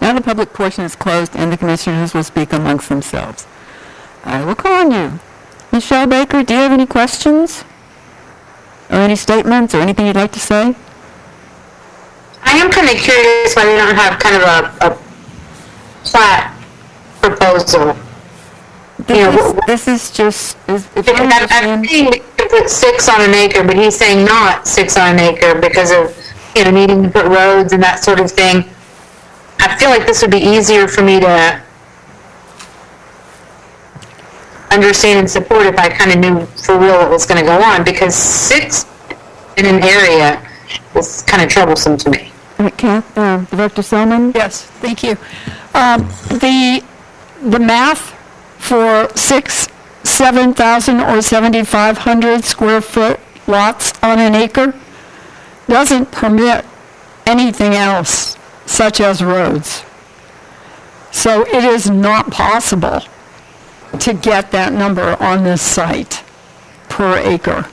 Now the public portion is closed, and the commissioners will speak amongst themselves. I will call on you. Michelle Baker, do you have any questions? Or any statements, or anything you'd like to say? I am kind of curious why they don't have kind of a plat proposal. This is just... Because I'm saying we can put 6 on an acre, but he's saying not 6 on an acre because of, needing to put roads and that sort of thing. I feel like this would be easier for me to understand and support if I kind of knew for real what was going to go on, because 6 in an area is kind of troublesome to me. Director Selman? Yes, thank you. The math for 6, 7,000 or 7,500 square foot lots on an acre doesn't permit anything else, such as roads. So it is not possible to get that number on this site per acre.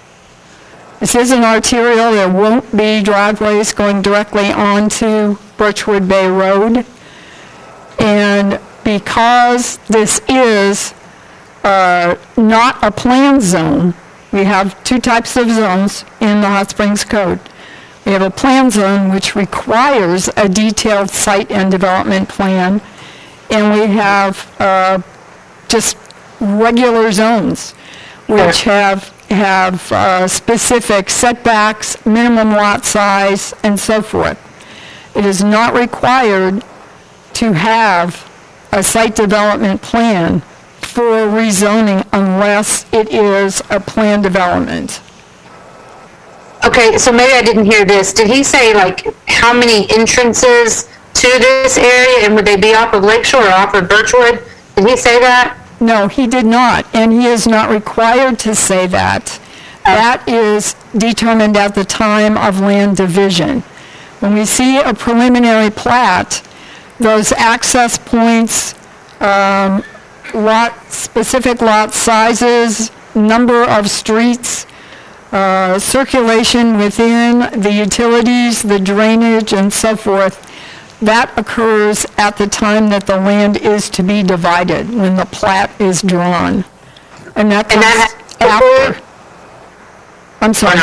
This is an arterial. There won't be driveways going directly onto Birchwood Bay Road. And because this is not a planned zone, we have 2 types of zones in the Hot Springs Code. We have a planned zone which requires a detailed site and development plan, and we have just regular zones which have specific setbacks, minimum lot size, and so forth. It is not required to have a site development plan for rezoning unless it is a planned development. Okay, so maybe I didn't hear this. Did he say, like, how many entrances to this area, and would they be off of Lakeshore or off of Birchwood? Did he say that? No, he did not, and he is not required to say that. That is determined at the time of land division. When we see a preliminary plat, those access points, specific lot sizes, number of streets, circulation within the utilities, the drainage, and so forth, that occurs at the time that the land is to be divided, when the plat is drawn. And that comes after. I'm sorry.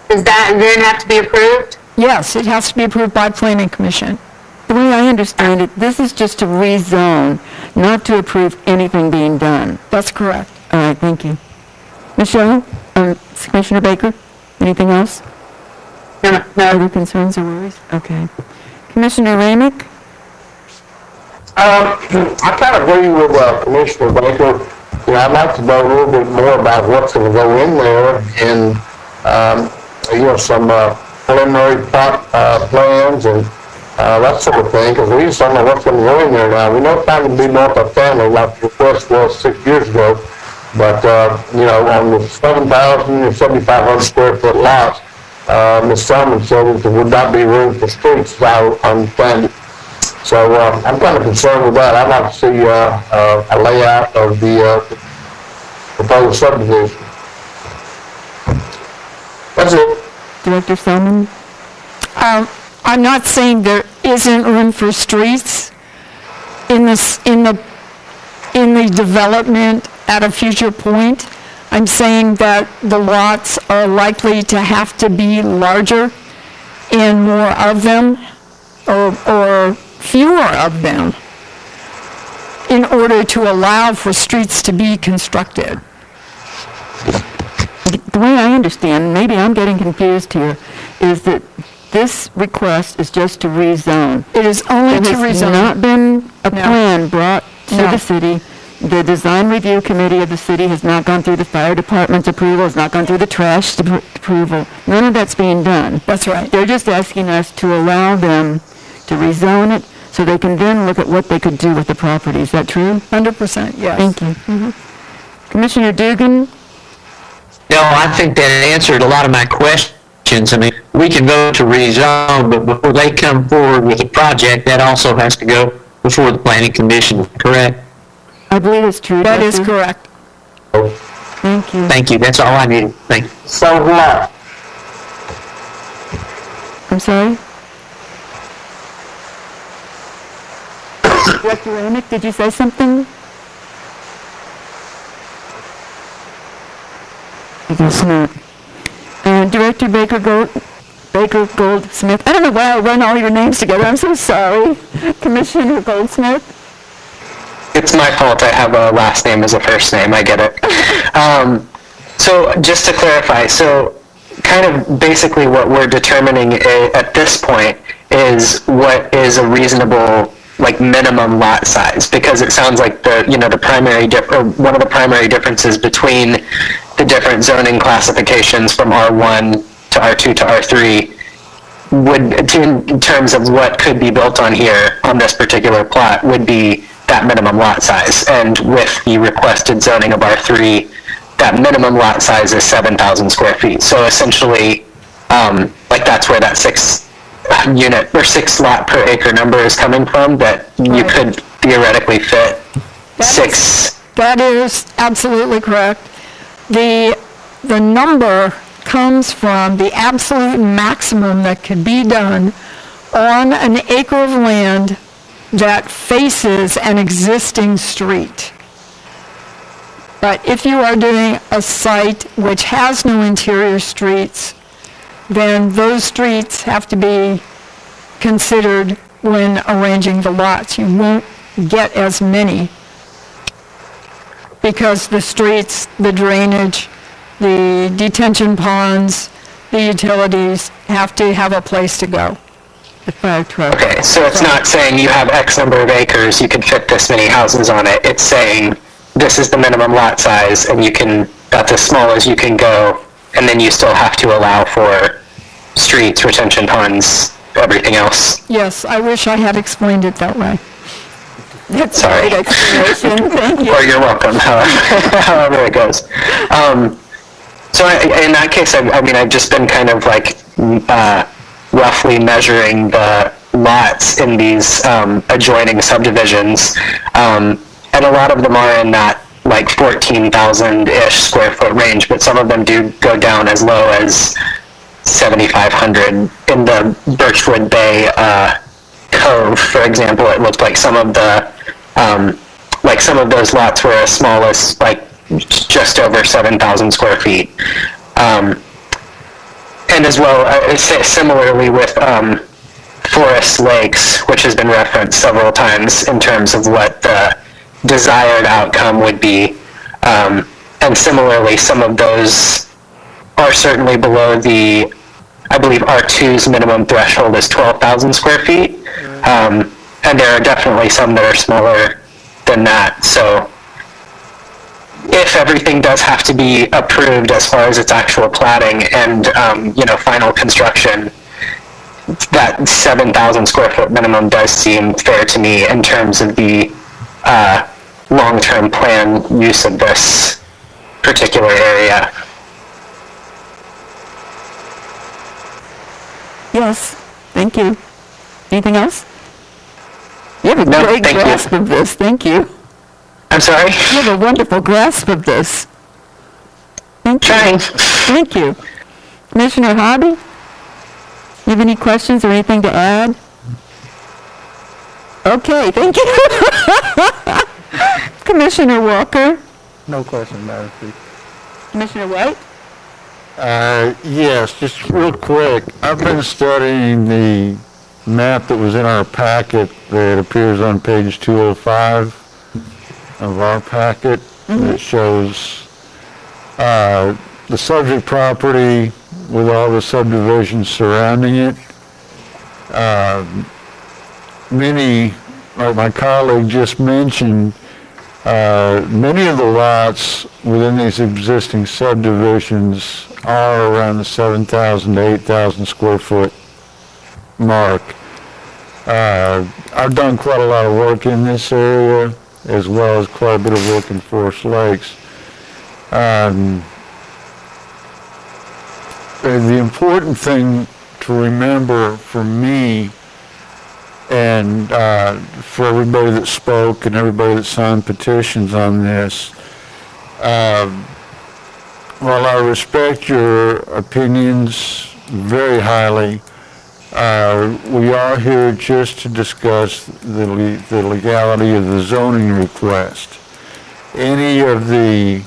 Does that then have to be approved? Yes, it has to be approved by Planning Commission. The way I understand it, this is just to rezone, not to approve anything being done. That's correct. All right, thank you. Michelle? Commissioner Baker? Anything else? No. Other concerns or worries? Okay. Commissioner Ramick? I kind of agree with Commissioner Baker. You know, I'd like to know a little bit more about what's going to go in there and, some preliminary plans and that sort of thing, because we just don't know what's going to go in there now. We know it's not going to be multi-family like the request was 6 years ago, but, on the 7,000 or 7,500 square foot lots, Ms. Selman said that there would not be room for streets, as I understand it. So I'm kind of concerned with that. I'd like to see a layout of the proposed subdivision. That's it. Director Selman? I'm not saying there isn't room for streets in the development at a future point. I'm saying that the lots are likely to have to be larger and more of them, or fewer of them, in order to allow for streets to be constructed. The way I understand, maybe I'm getting confused here, is that this request is just to rezone. It is only to rezone. There has not been a plan brought to the city. The design review committee of the city has not gone through the fire department's approval, has not gone through the trash approval. None of that's being done. That's right. They're just asking us to allow them to rezone it so they can then look at what they could do with the property. Is that true? 100%, yes. Thank you. Commissioner Dugan? No, I think that answered a lot of my questions. I mean, we can vote to rezone, but before they come forward with a project, that also has to go before the planning commission, correct? I believe it's true. That is correct. Thank you. Thank you, that's all I needed. Thank you. So what? I'm sorry? Director Ramick, did you say something? I guess not. Director Baker Goldsmith. I don't know why I run all your names together. I'm so sorry. Commissioner Goldsmith. It's my fault. I have a last name as a first name. I get it. So just to clarify, so kind of basically what we're determining at this point is what is a reasonable like minimum lot size? Because it sounds like the primary one of the primary differences between the different zoning classifications from R1 to R2 to R3 in terms of what could be built on here on this particular plot would be that minimum lot size. And with the requested zoning of R3, that minimum lot size is 7,000 square feet. So essentially, like that's where that 6 unit or 6 lot per acre number is coming from, that you could theoretically fit That is absolutely correct. The number comes from the absolute maximum that could be done on an acre of land that faces an existing street. But if you are doing a site which has no interior streets, then those streets have to be considered when arranging the lots. You won't get as many because the streets, the drainage, the detention ponds, the utilities have to have a place to go. The fire truck. Okay, so it's not saying you have X number of acres, you can fit this many houses on it. It's saying this is the minimum lot size, and that's as small as you can go, and then you still have to allow for streets, retention ponds, everything else. Yes, I wish I had explained it that way. That's a great explanation. Thank you. Or you're welcome, however it goes. So in that case, I've just been kind of like roughly measuring the lots in these adjoining subdivisions, and a lot of them are in that like 14,000-ish square foot range, but some of them do go down as low as 7,500. In the Birchwood Bay Cove, for example, it looked like some of those lots were as small as like just over 7,000 square feet. And as well, similarly with Forest Lakes, which has been referenced several times in terms of what the desired outcome would be. And similarly, some of those are certainly below the, I believe R2's minimum threshold is 12,000 square feet. And there are definitely some that are smaller than that. So if everything does have to be approved as far as its actual platting and, final construction, that 7,000 square foot minimum does seem fair to me in terms of the long-term plan use of this particular area. Yes, thank you. Anything else? You have a No, great thank you. grasp of this. Thank you. I'm sorry? You have a wonderful grasp of this. Thank you. Trying. Thank you. Commissioner Hobby, you have any questions or anything to add? Okay, thank you. Commissioner Walker? No question, Madam Speaker. Commissioner White? Yes, just real quick. I've been studying the map that was in our packet that appears on page 205 of our packet. That shows the subject property with all the subdivisions surrounding it. Many, like my colleague just mentioned, many of the lots within these existing subdivisions are around the 7,000 to 8,000 square foot mark. I've done quite a lot of work in this area, as well as quite a bit of work in Forest Lakes. The important thing to remember for me and for everybody that spoke and everybody that signed petitions on this, while I respect your opinions very highly, we are here just to discuss the legality of the zoning request. Any of the,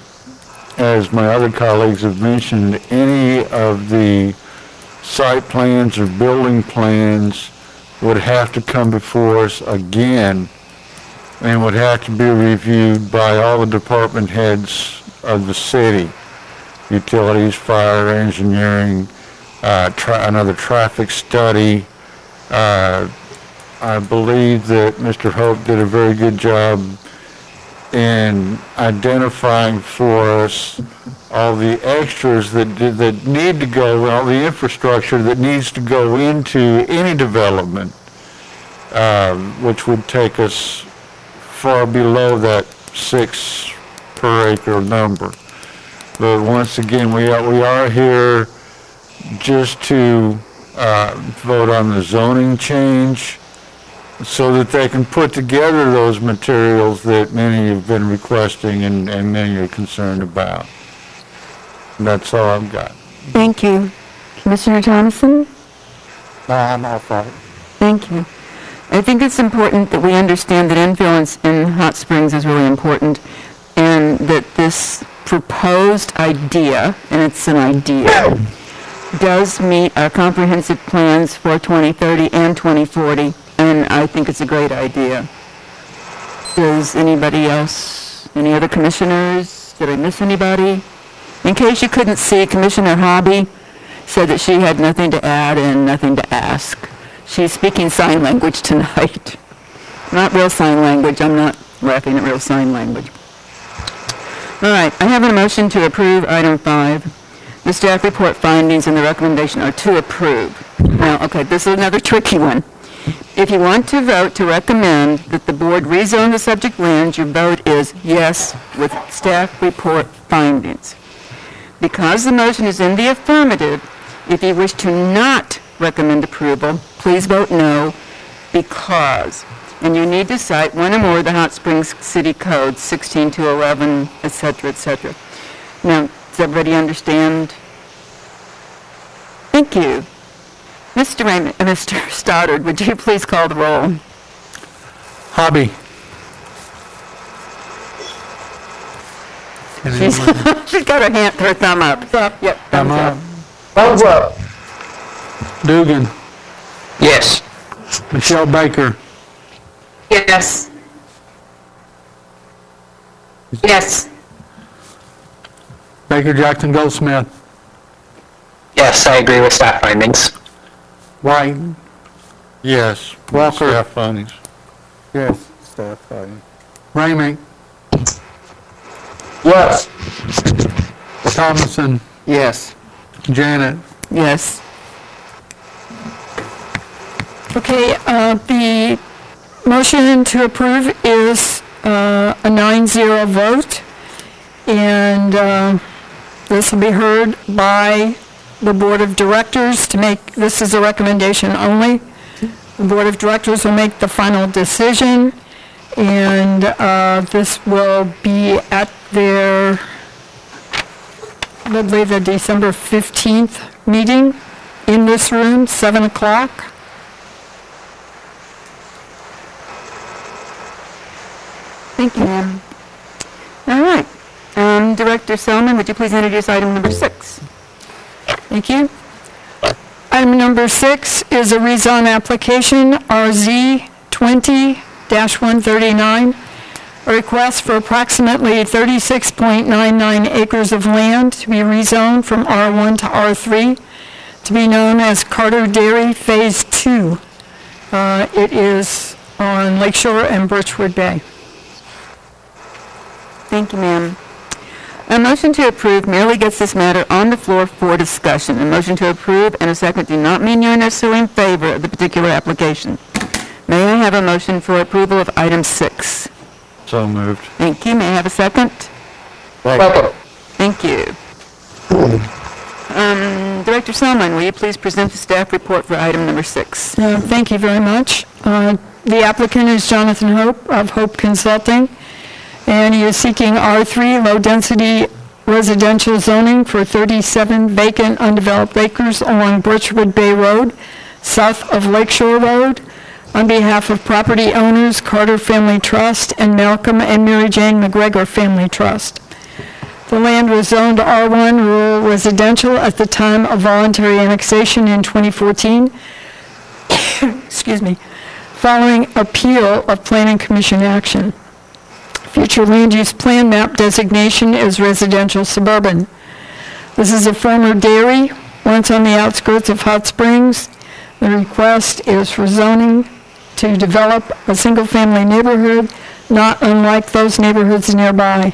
as my other colleagues have mentioned, any of the site plans or building plans would have to come before us again and would have to be reviewed by all the department heads of the city. Utilities, fire, engineering, another traffic study, I believe that Mr. Hope did a very good job in identifying for us all the extras that need to go, all the infrastructure that needs to go into any development, which would take us far below that 6 per acre number. But once again, we are here just to vote on the zoning change so that they can put together those materials that many have been requesting and many are concerned about. And that's all I've got. Thank you. Commissioner Thomason? I'm all for it. Thank you. I think it's important that we understand that infill in Hot Springs is really important, and that this proposed idea, and it's an idea, does meet our comprehensive plans for 2030 and 2040, and I think it's a great idea. Does anybody else, any other commissioners, did I miss anybody? In case you couldn't see, Commissioner Hobby said that she had nothing to add and nothing to ask. She's speaking sign language tonight. Not real sign language. I'm not laughing at real sign language. All right, I have a motion to approve item 5. The staff report findings and the recommendation are to approve. Now, okay, this is another tricky one. If you want to vote to recommend that the board rezone the subject lands, your vote is yes with staff report findings. Because the motion is in the affirmative, if you wish to not recommend approval, please vote no, because. And you need to cite one or more of the Hot Springs City Codes, 16 to 11, et cetera, et cetera. Now, does everybody understand? Thank you. Mr. Stoddard, would you please call the roll? Hobby. She's got her thumb up. Yep, thumbs up. Thumbs up. Dugan. Yes. Michelle Baker. Yes. Yes. Baker Jackson Goldsmith. Yes, I agree with staff findings. White. Yes. Walker. Staff findings. Yes, staff finding. Ramey. Yes. Thomason. Yes. Janet. Yes. Okay, the motion to approve is a 9-0 vote, and this will be heard by the Board of Directors to make, this is a recommendation only. The Board of Directors will make the final decision, and this will be at their, I believe, the December 15th meeting in this room, 7 o'clock. Thank you, ma'am. All right. Director Selman, would you please introduce item number 6? Thank you. Item number 6 is a rezone application, RZ 20-139, a request for approximately 36.99 acres of land to be rezoned from R1 to R3 to be known as Carter Dairy Phase 2. It is on Lakeshore and Birchwood Bay. Thank you, ma'am. A motion to approve merely gets this matter on the floor for discussion. A motion to approve and a second do not mean you're necessarily in favor of the particular application. May I have a motion for approval of item 6? So moved. Thank you. May I have a second? Second. Thank you. Director Selman, will you please present the staff report for item number 6? Thank you very much. The applicant is Jonathan Hope of Hope Consulting, and he is seeking R3 low-density residential zoning for 37 vacant undeveloped acres along Birchwood Bay Road, south of Lakeshore Road, on behalf of property owners Carter Family Trust and Malcolm and Mary Jane McGregor Family Trust. The land was zoned R1 rural residential at the time of voluntary annexation in 2014, excuse me, following appeal of Planning Commission action. Future land use plan map designation is residential suburban. This is a former dairy, once on the outskirts of Hot Springs. The request is for zoning to develop a single-family neighborhood not unlike those neighborhoods nearby.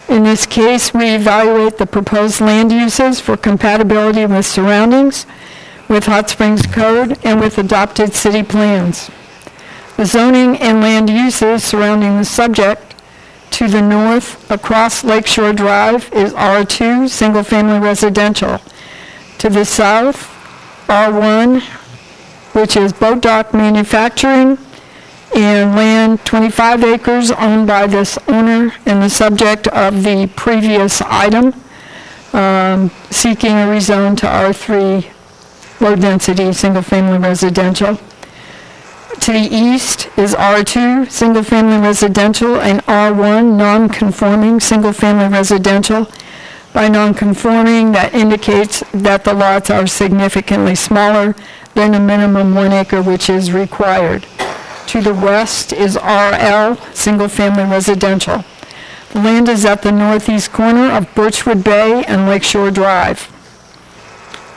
In this case, we evaluate the proposed land uses for compatibility with surroundings, with Hot Springs Code, and with adopted city plans. The zoning and land uses surrounding the subject to the north across Lakeshore Drive is R2, single-family residential. To the south, R1, which is boat dock manufacturing, and land 25 acres owned by this owner and the subject of the previous item, seeking a rezone to R3, low-density, single-family residential. To the east is R2, single-family residential, and R1, non-conforming, single-family residential. By non-conforming, that indicates that the lots are significantly smaller than a minimum 1 acre, which is required. To the west is RL, single-family residential. The land is at the northeast corner of Birchwood Bay and Lakeshore Drive.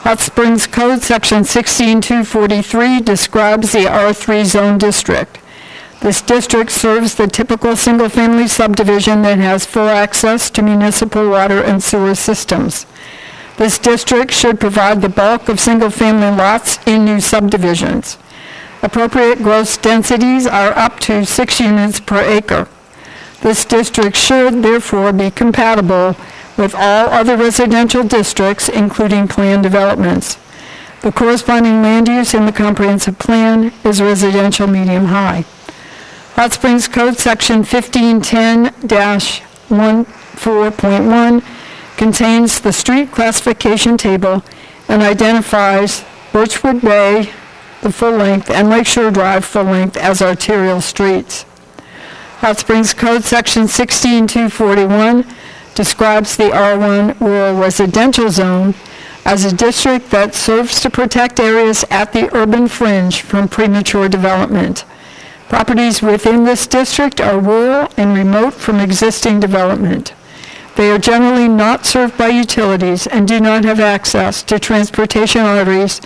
Hot Springs Code, Section 16243, describes the R3 zone district. This district serves the typical single-family subdivision that has full access to municipal water and sewer systems. This district should provide the bulk of single-family lots in new subdivisions. Appropriate gross densities are up to 6 units per acre. This district should, therefore, be compatible with all other residential districts, including planned developments. The corresponding land use in the comprehensive plan is residential medium-high. Hot Springs Code, Section 1510-14.1 contains the street classification table and identifies Birchwood Bay, the full length, and Lakeshore Drive full length as arterial streets. Hot Springs Code Section 16241 describes the R1 rural residential zone as a district that serves to protect areas at the urban fringe from premature development. Properties within this district are rural and remote from existing development. They are generally not served by utilities and do not have access to transportation arteries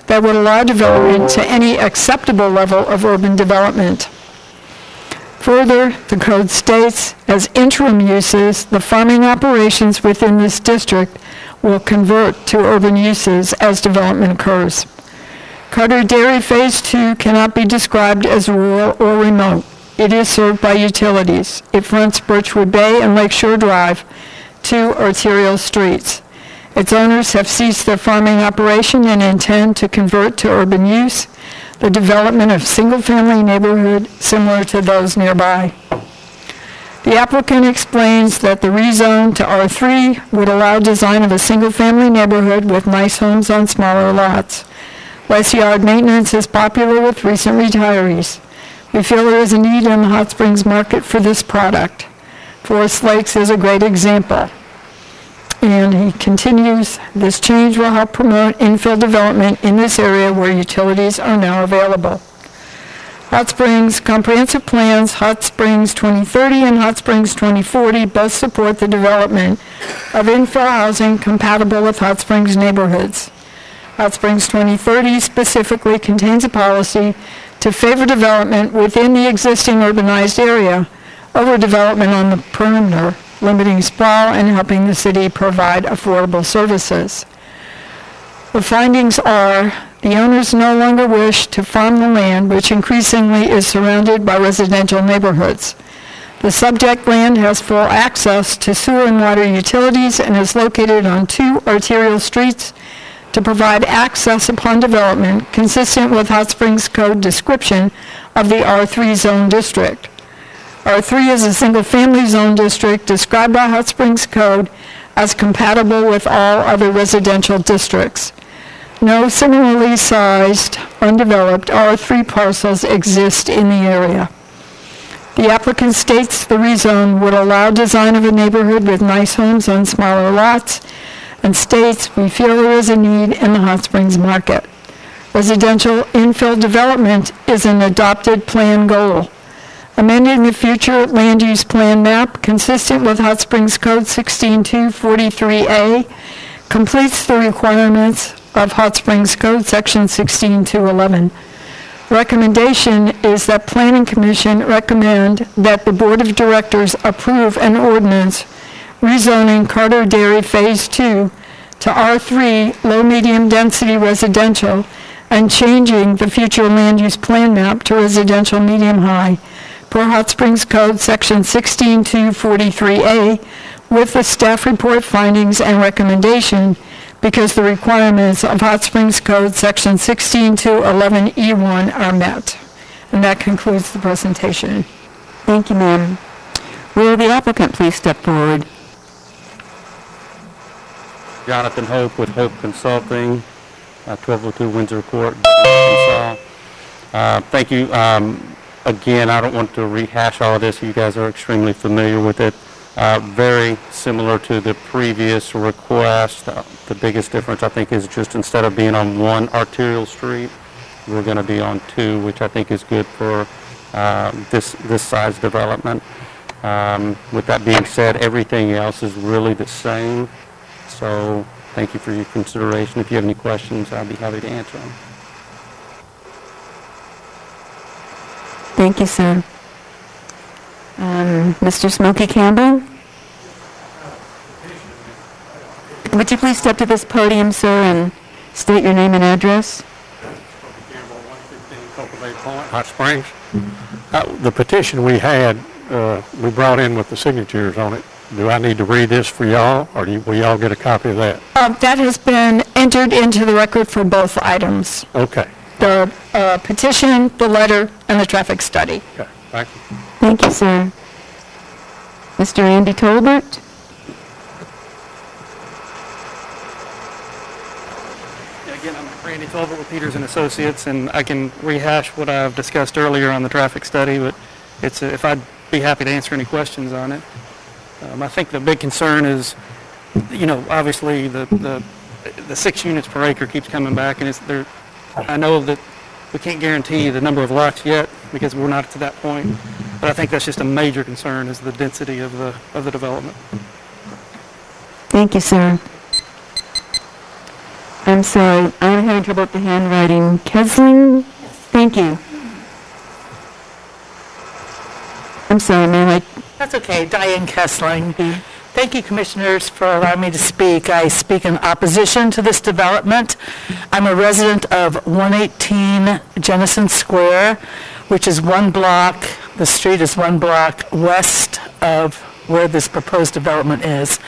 that would allow development to any acceptable level of urban development. Further, the code states, as interim uses, the farming operations within this district will convert to urban uses as development occurs. Carter Dairy Phase 2 cannot be described as rural or remote. It is served by utilities. It fronts Birchwood Bay and Lakeshore Drive, 2 arterial streets. Its owners have ceased their farming operation and intend to convert to urban use, the development of single-family neighborhood similar to those nearby. The applicant explains that the rezone to R3 would allow design of a single-family neighborhood with nice homes on smaller lots. Less yard maintenance is popular with recent retirees. We feel there is a need in the Hot Springs market for this product. Forest Lakes is a great example. And he continues, this change will help promote infill development in this area where utilities are now available. Hot Springs Comprehensive Plans, Hot Springs 2030 and Hot Springs 2040 both support the development of infill housing compatible with Hot Springs neighborhoods. Hot Springs 2030 specifically contains a policy to favor development within the existing urbanized area over development on the perimeter, limiting sprawl and helping the city provide affordable services. The findings are the owners no longer wish to farm the land, which increasingly is surrounded by residential neighborhoods. The subject land has full access to sewer and water utilities and is located on 2 arterial streets to provide access upon development consistent with Hot Springs Code description of the R3 zone district. R3 is a single-family zone district described by Hot Springs Code as compatible with all other residential districts. No similarly sized, undeveloped R3 parcels exist in the area. The applicant states the rezone would allow design of a neighborhood with nice homes on smaller lots, and states we feel there is a need in the Hot Springs market. Residential infill development is an adopted plan goal. Amending the future land use plan map consistent with Hot Springs Code 16243A completes the requirements of Hot Springs Code Section 16211. Recommendation is that Planning Commission recommend that the Board of Directors approve an ordinance rezoning Carter Dairy Phase 2 to R3 low-medium density residential and changing the future land use plan map to residential medium-high per Hot Springs Code Section 16243A with the staff report findings and recommendation because the requirements of Hot Springs Code Section 16211E1 are met. And that concludes the presentation. Thank you, ma'am. Will the applicant please step forward? Jonathan Hope with Hope Consulting, 1202 Windsor Court, Arkansas. Thank you. Again, I don't want to rehash all of this. You guys are extremely familiar with it. Very similar to the previous request. The biggest difference, I think, is just instead of being on one arterial street, we're going to be on two, which I think is good for this size development. With that being said, everything else is really the same. So thank you for your consideration. If you have any questions, I'd be happy to answer them. Thank you, sir. Mr. Smokey Campbell? Would you please step to this podium, sir, and state your name and address? Campbell, 115 Cultivate Point, Hot Springs. The petition we had, we brought in with the signatures on it. Do I need to read this for y'all, or will y'all get a copy of that? That has been entered into the record for both items. Okay. The petition, the letter, and the traffic study. Okay, thank you. Thank you, sir. Mr. Andy Tolbert? Again, I'm Randy Tolbert with Peters and Associates, and I can rehash what I've discussed earlier on the traffic study, but it's if I'd be happy to answer any questions on it. I think the big concern is, obviously the 6 units per acre keeps coming back, and I know that we can't guarantee the number of lots yet because we're not to that point, but I think that's just a major concern is the density of the development. Thank you, sir. I'm sorry, I'm having trouble with the handwriting. Kesling? Thank you. I'm sorry, ma'am. That's okay, Diane Kessling. Thank you, Commissioners, for allowing me to speak. I speak in opposition to this development. I'm a resident of 118 Jennison Square, which is the street is 1 block west of where this proposed development is.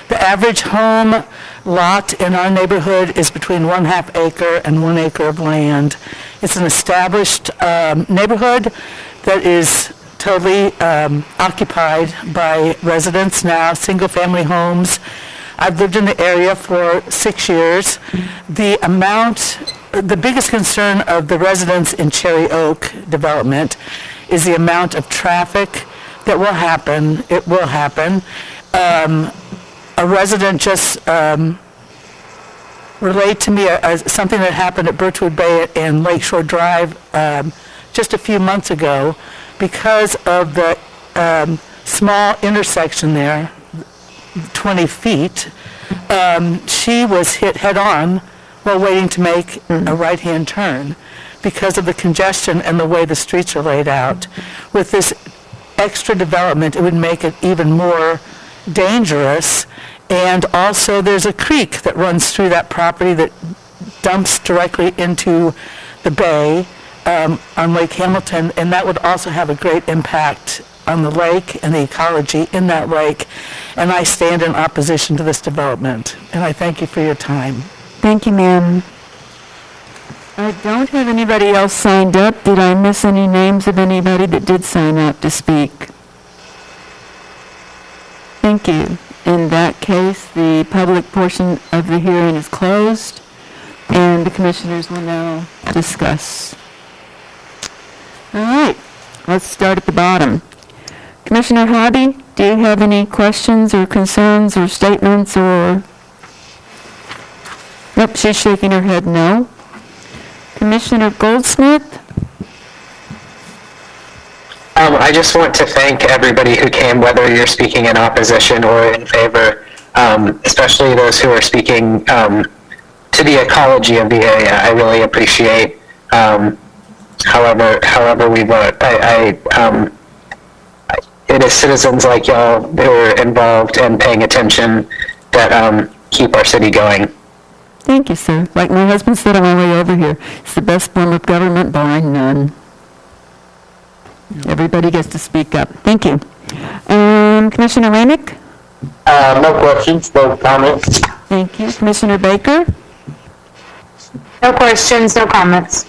The average home lot in our neighborhood is between 1/2 acre and 1 acre of land. It's an established neighborhood that is totally occupied by residents now, single-family homes. I've lived in the area for 6 years. The biggest concern of the residents in Cherry Oak development is the amount of traffic that will happen. It will happen. A resident just relayed to me something that happened at Birchwood Bay and Lakeshore Drive just a few months ago. Because of the small intersection there, 20 feet, she was hit head-on while waiting to make a right-hand turn because of the congestion and the way the streets are laid out. With this extra development, it would make it even more dangerous. And also, there's a creek that runs through that property that dumps directly into the bay. On Lake Hamilton, and that would also have a great impact on the lake and the ecology in that lake. And I stand in opposition to this development. And I thank you for your time. Thank you, ma'am. I don't have anybody else signed up. Did I miss any names of anybody that did sign up to speak? Thank you. In that case, the public portion of the hearing is closed, and the commissioners will now discuss. All right, let's start at the bottom. Commissioner Hobby, do you have any questions or concerns or statements or? Nope, she's shaking her head no. Commissioner Goldsmith? I just want to thank everybody who came, whether you're speaking in opposition or in favor, especially those who are speaking to the ecology of the area. I really appreciate however we vote. It is citizens like y'all who are involved and paying attention that keep our city going. Thank you, sir. Like my husband said on my way over here, it's the best form of government, barring none. Everybody gets to speak up. Thank you. Commissioner Rainick? No questions, no comments. Thank you. Commissioner Baker? No questions, no comments.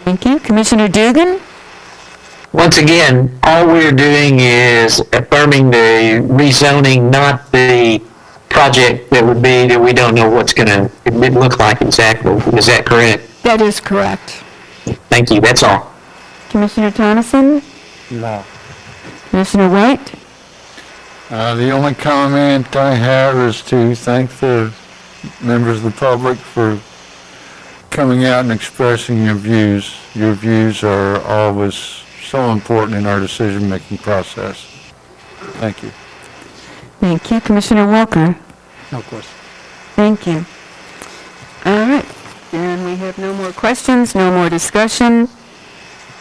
Thank you. Commissioner Dugan? Once again, all we're doing is affirming the rezoning, not the project that would be that we don't know what's going to look like exactly. Is that correct? That is correct. Thank you, that's all. Commissioner Tonneson? No. Commissioner White? The only comment I have is to thank the members of the public for coming out and expressing your views. Your views are always so important in our decision-making process. Thank you. Thank you. Commissioner Walker? No question. Thank you. All right. Then we have no more questions, no more discussion.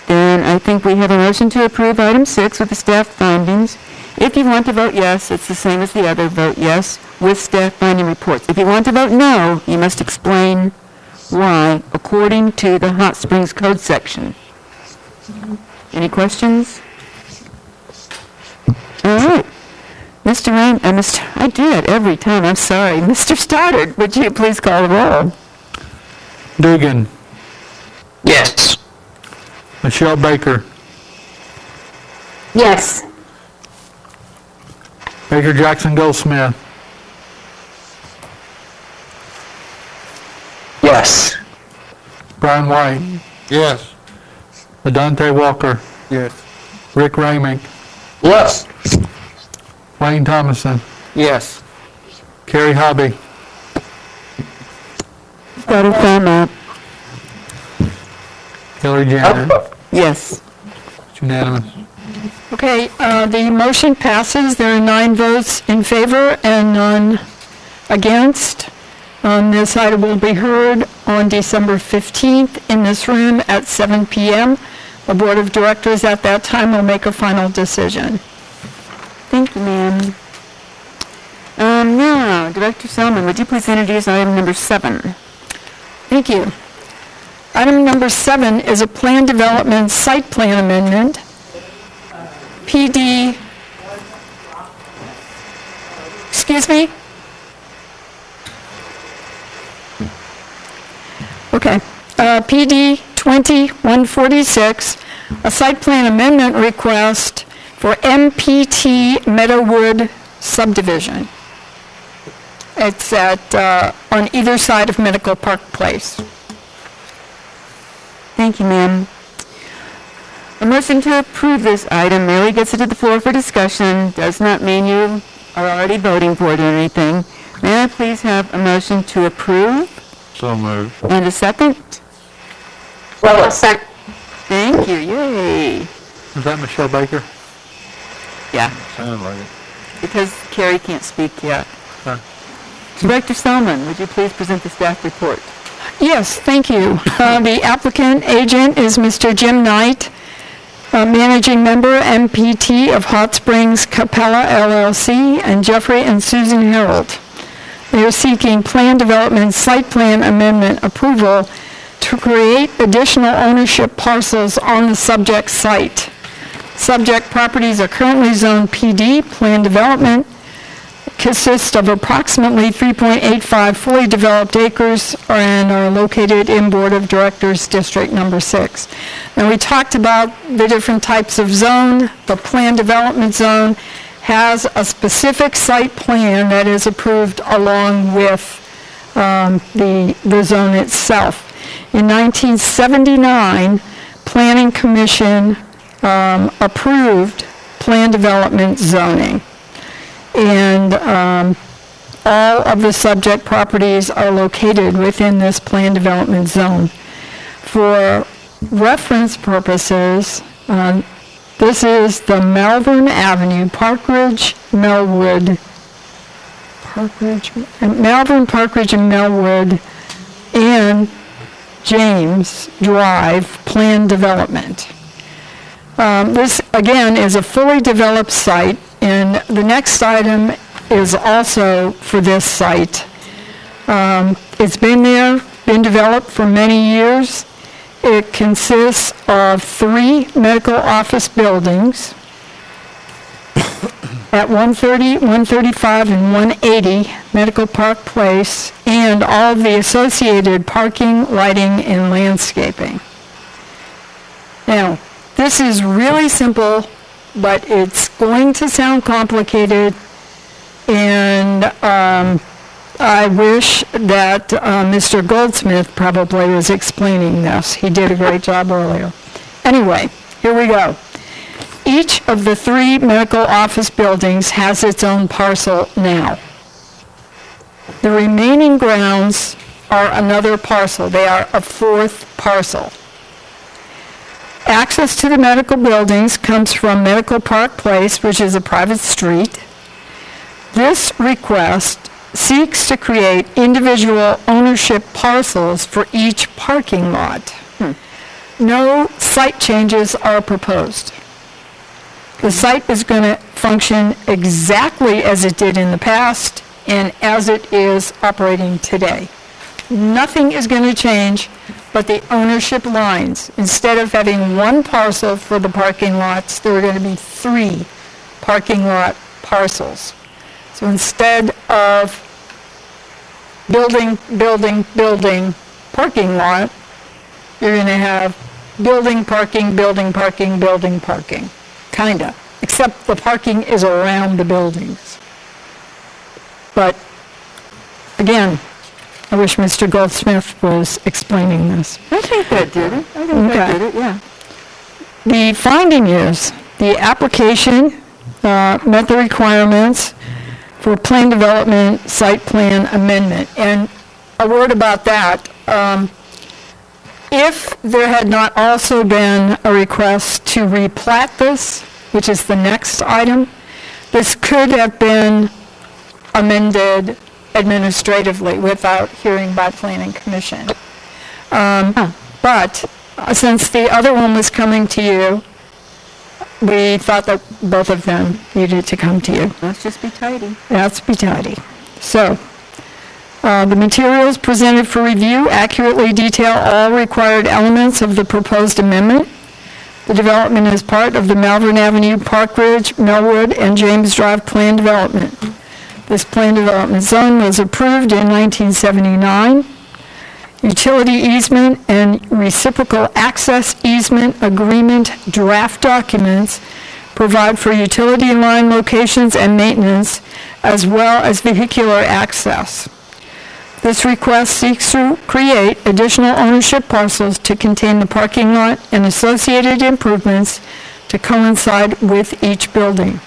Then I think we have a motion to approve item 6 with the staff findings. If you want to vote yes, it's the same as the other. Vote yes with staff finding reports. If you want to vote no, you must explain why, according to the Hot Springs Code section. Any questions? All right. I do it every time, I'm sorry. Mr. Stoddard, would you please call the roll? Dugan. Yes. Michelle Baker. Yes. Baker Jackson Goldsmith. Yes. Brian White. Yes. Adante Walker. Yes. Rick Ramick. Yes. Wayne Thomason. Yes. Carrie Hobby. Got a thumb up. Hillary Janner. Yes. It's unanimous. Okay, the motion passes. There are 9 votes in favor and none against. This item will be heard on December 15th in this room at 7 p.m. The Board of Directors at that time will make a final decision. Thank you, ma'am. Now, Director Selman, would you please introduce item number 7? Thank you. Item number 7 is a plan development site plan amendment. PD, excuse me? Okay. PD 20-146, a site plan amendment request for MPT Meadowwood subdivision. It's on either side of Medical Park Place. Thank you, ma'am. A motion to approve this item merely gets it to the floor for discussion, does not mean you are already voting for it or anything. May I please have a motion to approve? So moved. And a second? Well, second. Thank you, yay. Is that Michelle Baker? Yeah, Sounded like it. because Carrie can't speak yet. Okay. Director Selman, would you please present the staff report? Yes, thank you. The applicant agent is Mr. Jim Knight, managing member MPT of Hot Springs Capella LLC, and Jeffrey and Susan Harold. They are seeking plan development site plan amendment approval to create additional ownership parcels on the subject site. Subject properties are currently zoned PD. Plan development consists of approximately 3.85 fully developed acres and are located in Board of Directors District Number 6. And we talked about the different types of zone. The plan development zone has a specific site plan that is approved along with the zone itself. In 1979, Planning Commission approved plan development zoning. And all of the subject properties are located within this plan development zone. For reference purposes, this is the Malvern Avenue, Malvern, Parkridge, and Melwood, and James Drive planned development. This, again, is a fully developed site, and the next item is also for this site. It's been there, been developed for many years. It consists of 3 medical office buildings at 130, 135, and 180 Medical Park Place, and all of the associated parking, lighting, and landscaping. Now, this is really simple, but it's going to sound complicated, and I wish that Mr. Goldsmith probably was explaining this. He did a great job earlier. Anyway, here we go. Each of the 3 medical office buildings has its own parcel now. The remaining grounds are another parcel. They are a 4th parcel. Access to the medical buildings comes from Medical Park Place, which is a private street. This request seeks to create individual ownership parcels for each parking lot. No site changes are proposed. The site is going to function exactly as it did in the past and as it is operating today. Nothing is going to change but the ownership lines. Instead of having 1 parcel for the parking lots, there are going to be 3 parking lot parcels. So instead of building, parking lot, you're going to have building, parking, kinda, except the parking is around the buildings. But, again, I wish Mr. Goldsmith was explaining this. I think that did it. I think that did it, yeah. The finding is the application met the requirements for plan development, site plan amendment. And a word about that. If there had not also been a request to replat this, which is the next item, this could have been amended administratively without hearing by Planning Commission. But since the other one was coming to you, we thought that both of them needed to come to you. Let's just be tidy. Let's be tidy. So, the materials presented for review accurately detail all required elements of the proposed amendment. The development is part of the Malvern Avenue, Park Ridge, Millwood, and James Drive plan development. This plan development zone was approved in 1979. Utility easement and reciprocal access easement agreement draft documents provide for utility line locations and maintenance, as well as vehicular access. This request seeks to create additional ownership parcels to contain the parking lot and associated improvements to coincide with each building.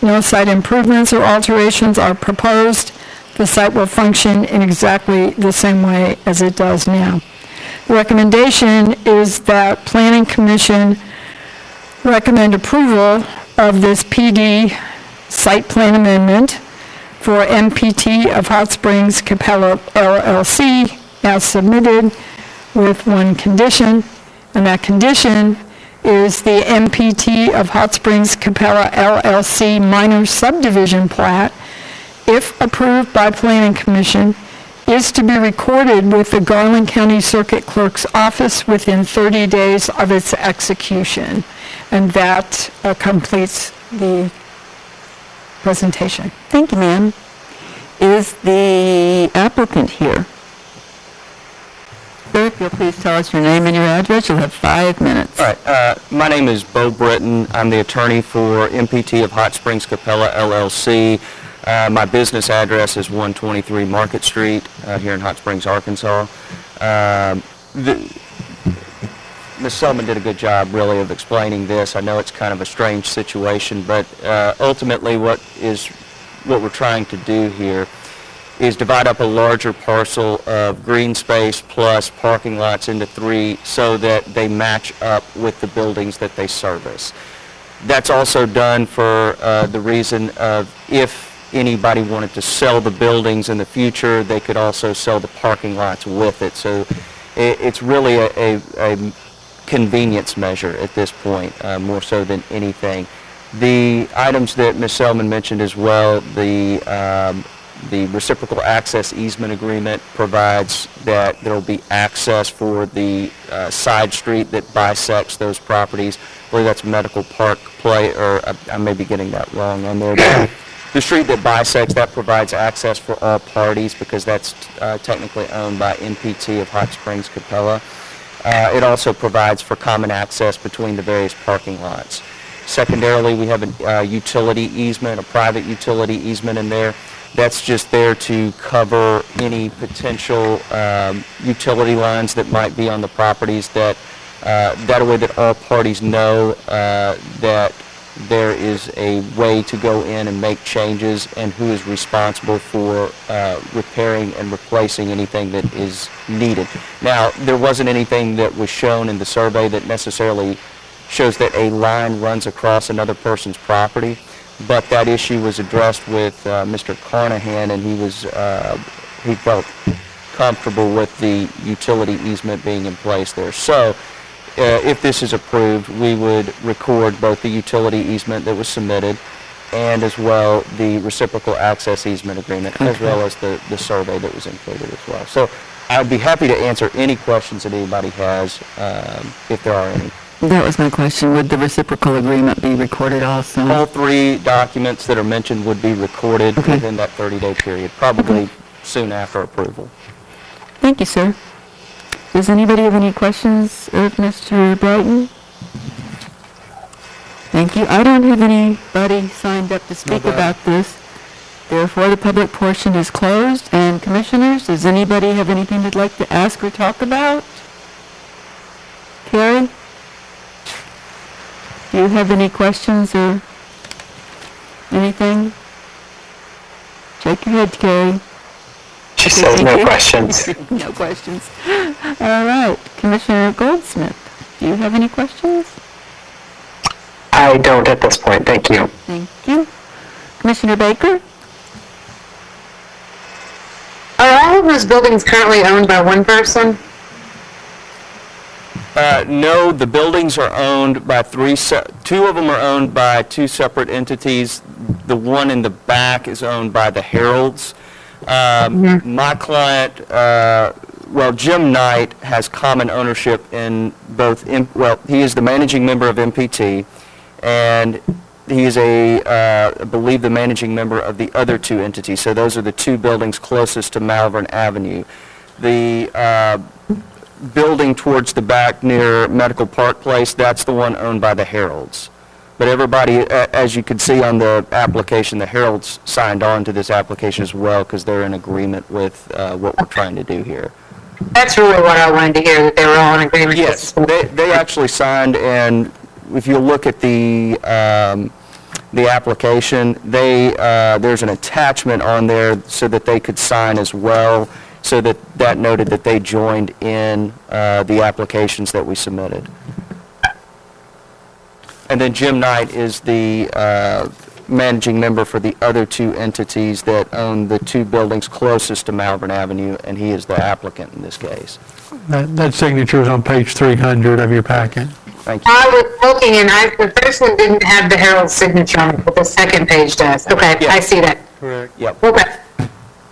No site improvements or alterations are proposed. The site will function in exactly the same way as it does now. The recommendation is that Planning Commission recommend approval of this PD site plan amendment for MPT of Hot Springs Capella LLC as submitted with one condition, and that condition is the MPT of Hot Springs Capella LLC minor subdivision plat, if approved by Planning Commission, is to be recorded with the Garland County Circuit Clerk's office within 30 days of its execution. And that completes the presentation. Thank you, ma'am. Is the applicant here? Sir, if you'll please tell us your name and your address, you'll have 5 minutes. All right, my name is Bo Britton. I'm the attorney for MPT of Hot Springs Capella LLC. My business address is 123 Market Street here in Hot Springs, Arkansas. Ms. Sullivan did a good job, really, of explaining this. I know it's kind of a strange situation, but ultimately what we're trying to do here is divide up a larger parcel of green space plus parking lots into 3 so that they match up with the buildings that they service. That's also done for the reason of if anybody wanted to sell the buildings in the future, they could also sell the parking lots with it. So It's really a convenience measure at this point, more so than anything. The items that Ms. Selman mentioned as well, the reciprocal access easement agreement provides that there will be access for the side street that bisects those properties. I believe that's Medical Park or I may be getting that wrong on there. But the street that bisects, that provides access for all parties because that's technically owned by MPT of Hot Springs, Capella. It also provides for common access between the various parking lots. Secondarily, we have a utility easement, a private utility easement in there. That's just there to cover any potential utility lines that might be on the properties that way that all parties know that there is a way to go in and make changes and who is responsible for repairing and replacing anything that is needed. Now, there wasn't anything that was shown in the survey that necessarily shows that a line runs across another person's property, but that issue was addressed with Mr. Carnahan, and he felt comfortable with the utility easement being in place there. So, if this is approved, we would record both the utility easement that was submitted and as well the reciprocal access easement agreement, as well as the survey that was included as well. So, I'd be happy to answer any questions that anybody has, if there are any. That was my question. Would the reciprocal agreement be recorded also? All three documents that are mentioned would be recorded within that 30-day period, probably soon after approval. Thank you, sir. Does anybody have any questions of Mr. Brighton? Thank you. I don't have anybody signed up to speak about this. Therefore, the public portion is closed. And commissioners, does anybody have anything they'd like to ask or talk about? Carrie? Do you have any questions or anything? Shake your head, Carrie. She says no questions. No questions. All right. Commissioner Goldsmith, do you have any questions? I don't at this point, thank you. Thank you. Commissioner Baker? Are all of those buildings currently owned by one person? No, the buildings are owned by two of them are owned by two separate entities. The one in the back is owned by the Heralds. My client, Jim Knight has common ownership in both, he is the managing member of MPT, and he is I believe the managing member of the other two entities. So those are the two buildings closest to Malvern Avenue. The building towards the back near Medical Park Place, that's the one owned by the Heralds. But everybody, as you can see on the application, the Heralds signed on to this application as well because they're in agreement with what we're trying to do here. That's really what I wanted to hear, that they were all in agreement. Yes, they actually signed, and if you look at the application, there's an attachment on there so that they could sign as well, so that noted that they joined in the applications that we submitted. And then Jim Knight is the managing member for the other two entities that own the two buildings closest to Malvern Avenue, and he is the applicant in this case. That signature is on page 300 of your packet. Thank you. I was looking, and the first one didn't have the Herald signature on it, but the second page does. Okay, Yeah. I see that. Correct. Yep. Okay.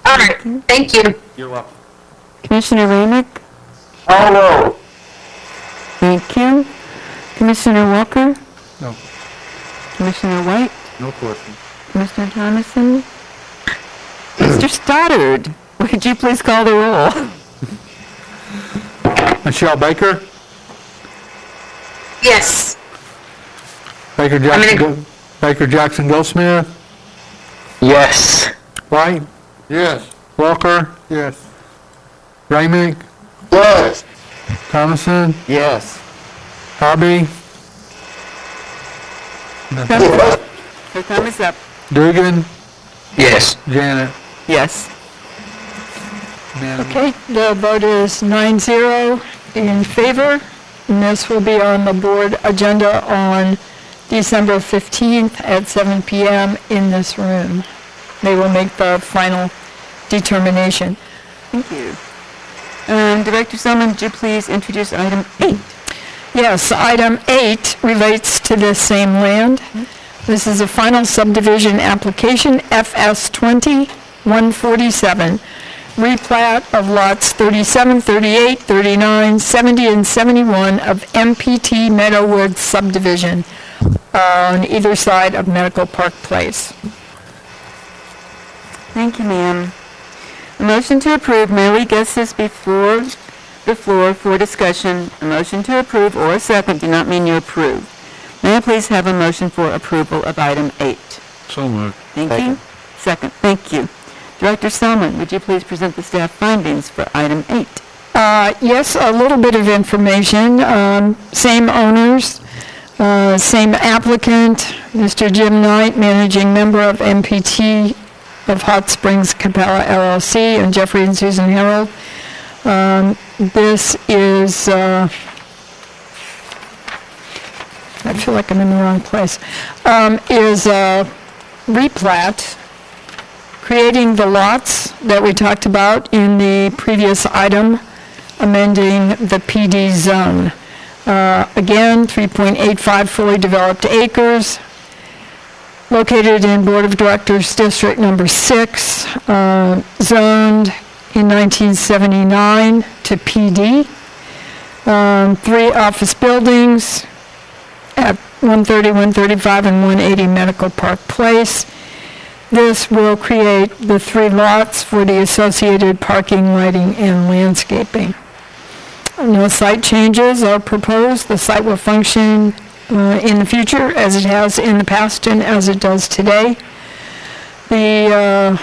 All right, thank you. You're welcome. Commissioner Ramick? Oh, no. Thank you. Commissioner Walker? No. Commissioner White? No question. Commissioner Thomason? Mr. Stoddard, would you please call the roll? Michelle Baker? Yes. Baker Jackson Goldsmith? Yes. White? Yes. Walker? Yes. Ramick? Yes. Thomason? Yes. Harvey? Your time is up. Dugan? Yes. Janet? Yes. Okay, the vote is 9-0 in favor, and this will be on the board agenda on December 15th at 7 p.m. in this room. They will make the final determination. Thank you. Director Selman, would you please introduce item 8? Yes, item 8 relates to this same land. This is a final subdivision application, FS 20-147, replat of lots 37, 38, 39, 70, and 71 of MPT Meadowwood subdivision on either side of Medical Park Place. Thank you, ma'am. A motion to approve merely gets this before the floor for discussion. A motion to approve or a second do not mean you approve. May I please have a motion for approval of item 8? So moved. Thank you. Second. Thank you. Director Selman, would you please present the staff findings for item 8? Yes, a little bit of information. Same owners, same applicant, Mr. Jim Knight, managing member of MPT of Hot Springs Capella LLC, and Jeffrey and Susan Harold. This is, I feel like I'm in the wrong place, is a replat, creating the lots that we talked about in the previous item, amending the PD zone. Again, 3.85 fully developed acres, located in Board of Directors District Number 6, zoned in 1979 to PD. 3 office buildings at 130, 135, and 180 Medical Park Place. This will create the 3 lots for the associated parking, lighting, and landscaping. No site changes are proposed. The site will function in the future as it has in the past and as it does today. The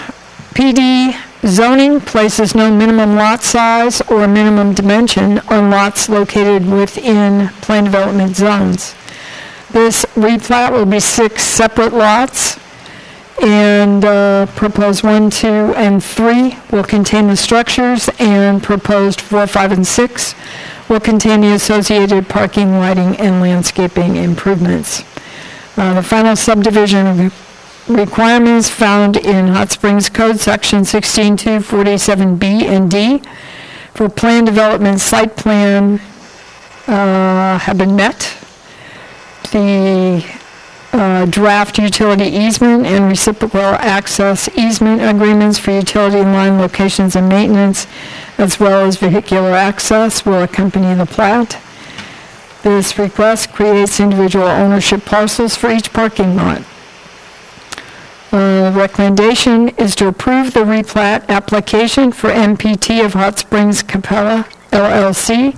PD zoning places no minimum lot size or minimum dimension on lots located within plan development zones. This replat will be 6 separate lots, and proposed 1, 2, and 3 will contain the structures, and proposed 4, 5, and 6 will contain the associated parking, lighting, and landscaping improvements. The final subdivision requirements found in Hot Springs Code Section 16.247B and D for plan development site plan have been met. The draft utility easement and reciprocal access easement agreements for utility line locations and maintenance, as well as vehicular access, will accompany the plat. This request creates individual ownership parcels for each parking lot. The recommendation is to approve the replat application for MPT of Hot Springs Capella LLC,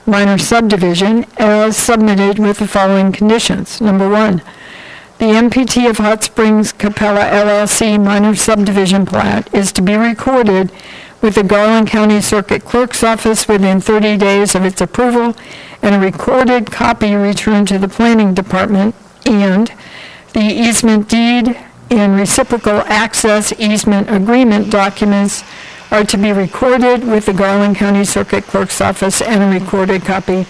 minor subdivision, as submitted with the following conditions. Number 1, the MPT of Hot Springs Capella LLC minor subdivision plat is to be recorded with the Garland County Circuit Clerk's Office within 30 days of its approval, and a recorded copy returned to the Planning Department, and the easement deed and reciprocal access easement agreement documents are to be recorded with the Garland County Circuit Clerk's Office, and a recorded copy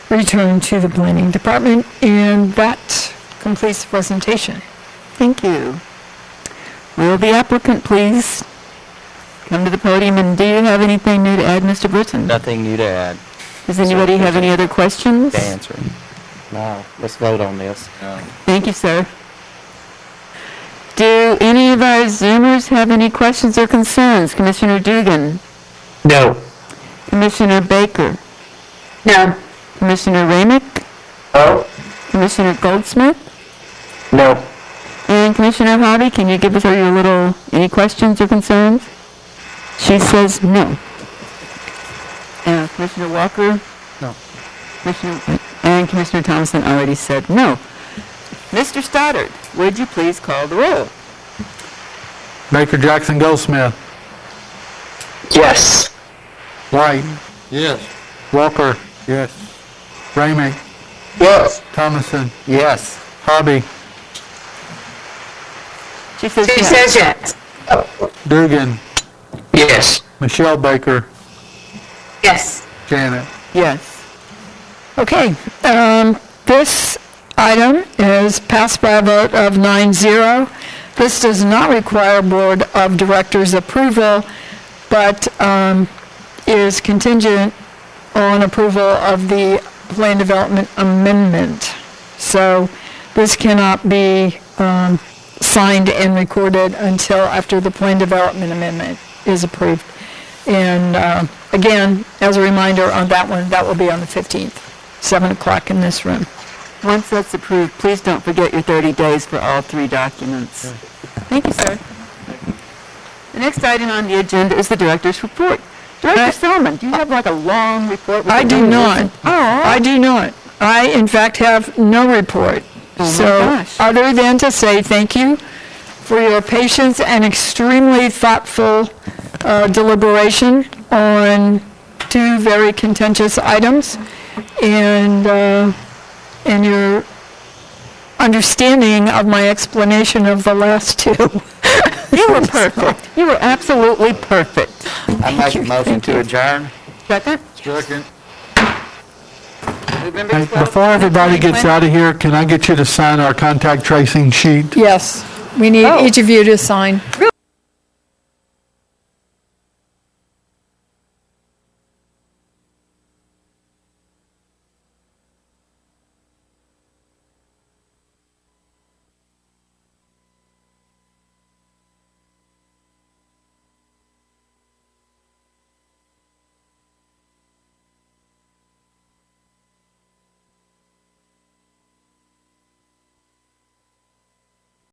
returned to the Planning Department. And that completes the presentation. Thank you. Will the applicant please come to the podium, and do you have anything new to add, Mr. Britton? Nothing new to add. Does anybody have any other questions? To answer. No, let's vote on this. Thank you, sir. Do any of our Zoomers have any questions or concerns? Commissioner Dugan? No. Commissioner Baker? No. Commissioner Ramick? No? Commissioner Goldsmith? No. And Commissioner Hobby, can you give us any questions or concerns? She says no. Commissioner Walker? No. And Commissioner Thompson already said no. Mr. Stoddard, would you please call the roll? Baker, Jackson, Goldsmith. Yes. White. Yes. Walker. Yes. Ramey. Yes. Thomason. Yes. Hobby. She says She yes. says yes. Dugan. Yes. Michelle Baker. Yes. Janet. Yes. Okay, this item is passed by a vote of 9-0. This does not require Board of Directors approval, but is contingent on approval of the plan development amendment. So this cannot be signed and recorded until after the plan development amendment is approved. And again, as a reminder on that one, that will be on the 15th, 7 o'clock in this room. Once that's approved, please don't forget your 30 days for all 3 documents. Thank you, sir. The next item on the agenda is the director's report. Director Silverman, do you have like a long report? I do not. I do not. I, in fact, have no report. So, other than to say thank you for your patience and extremely thoughtful deliberation on 2 very contentious items, and your understanding of my explanation of the last 2. You were perfect. You were absolutely perfect. I make a motion to adjourn. Second? Second. November Hey, 12th, before everybody gets 2020. out of here, can I get you to sign our contact tracing sheet? Yes, we need each of you to sign.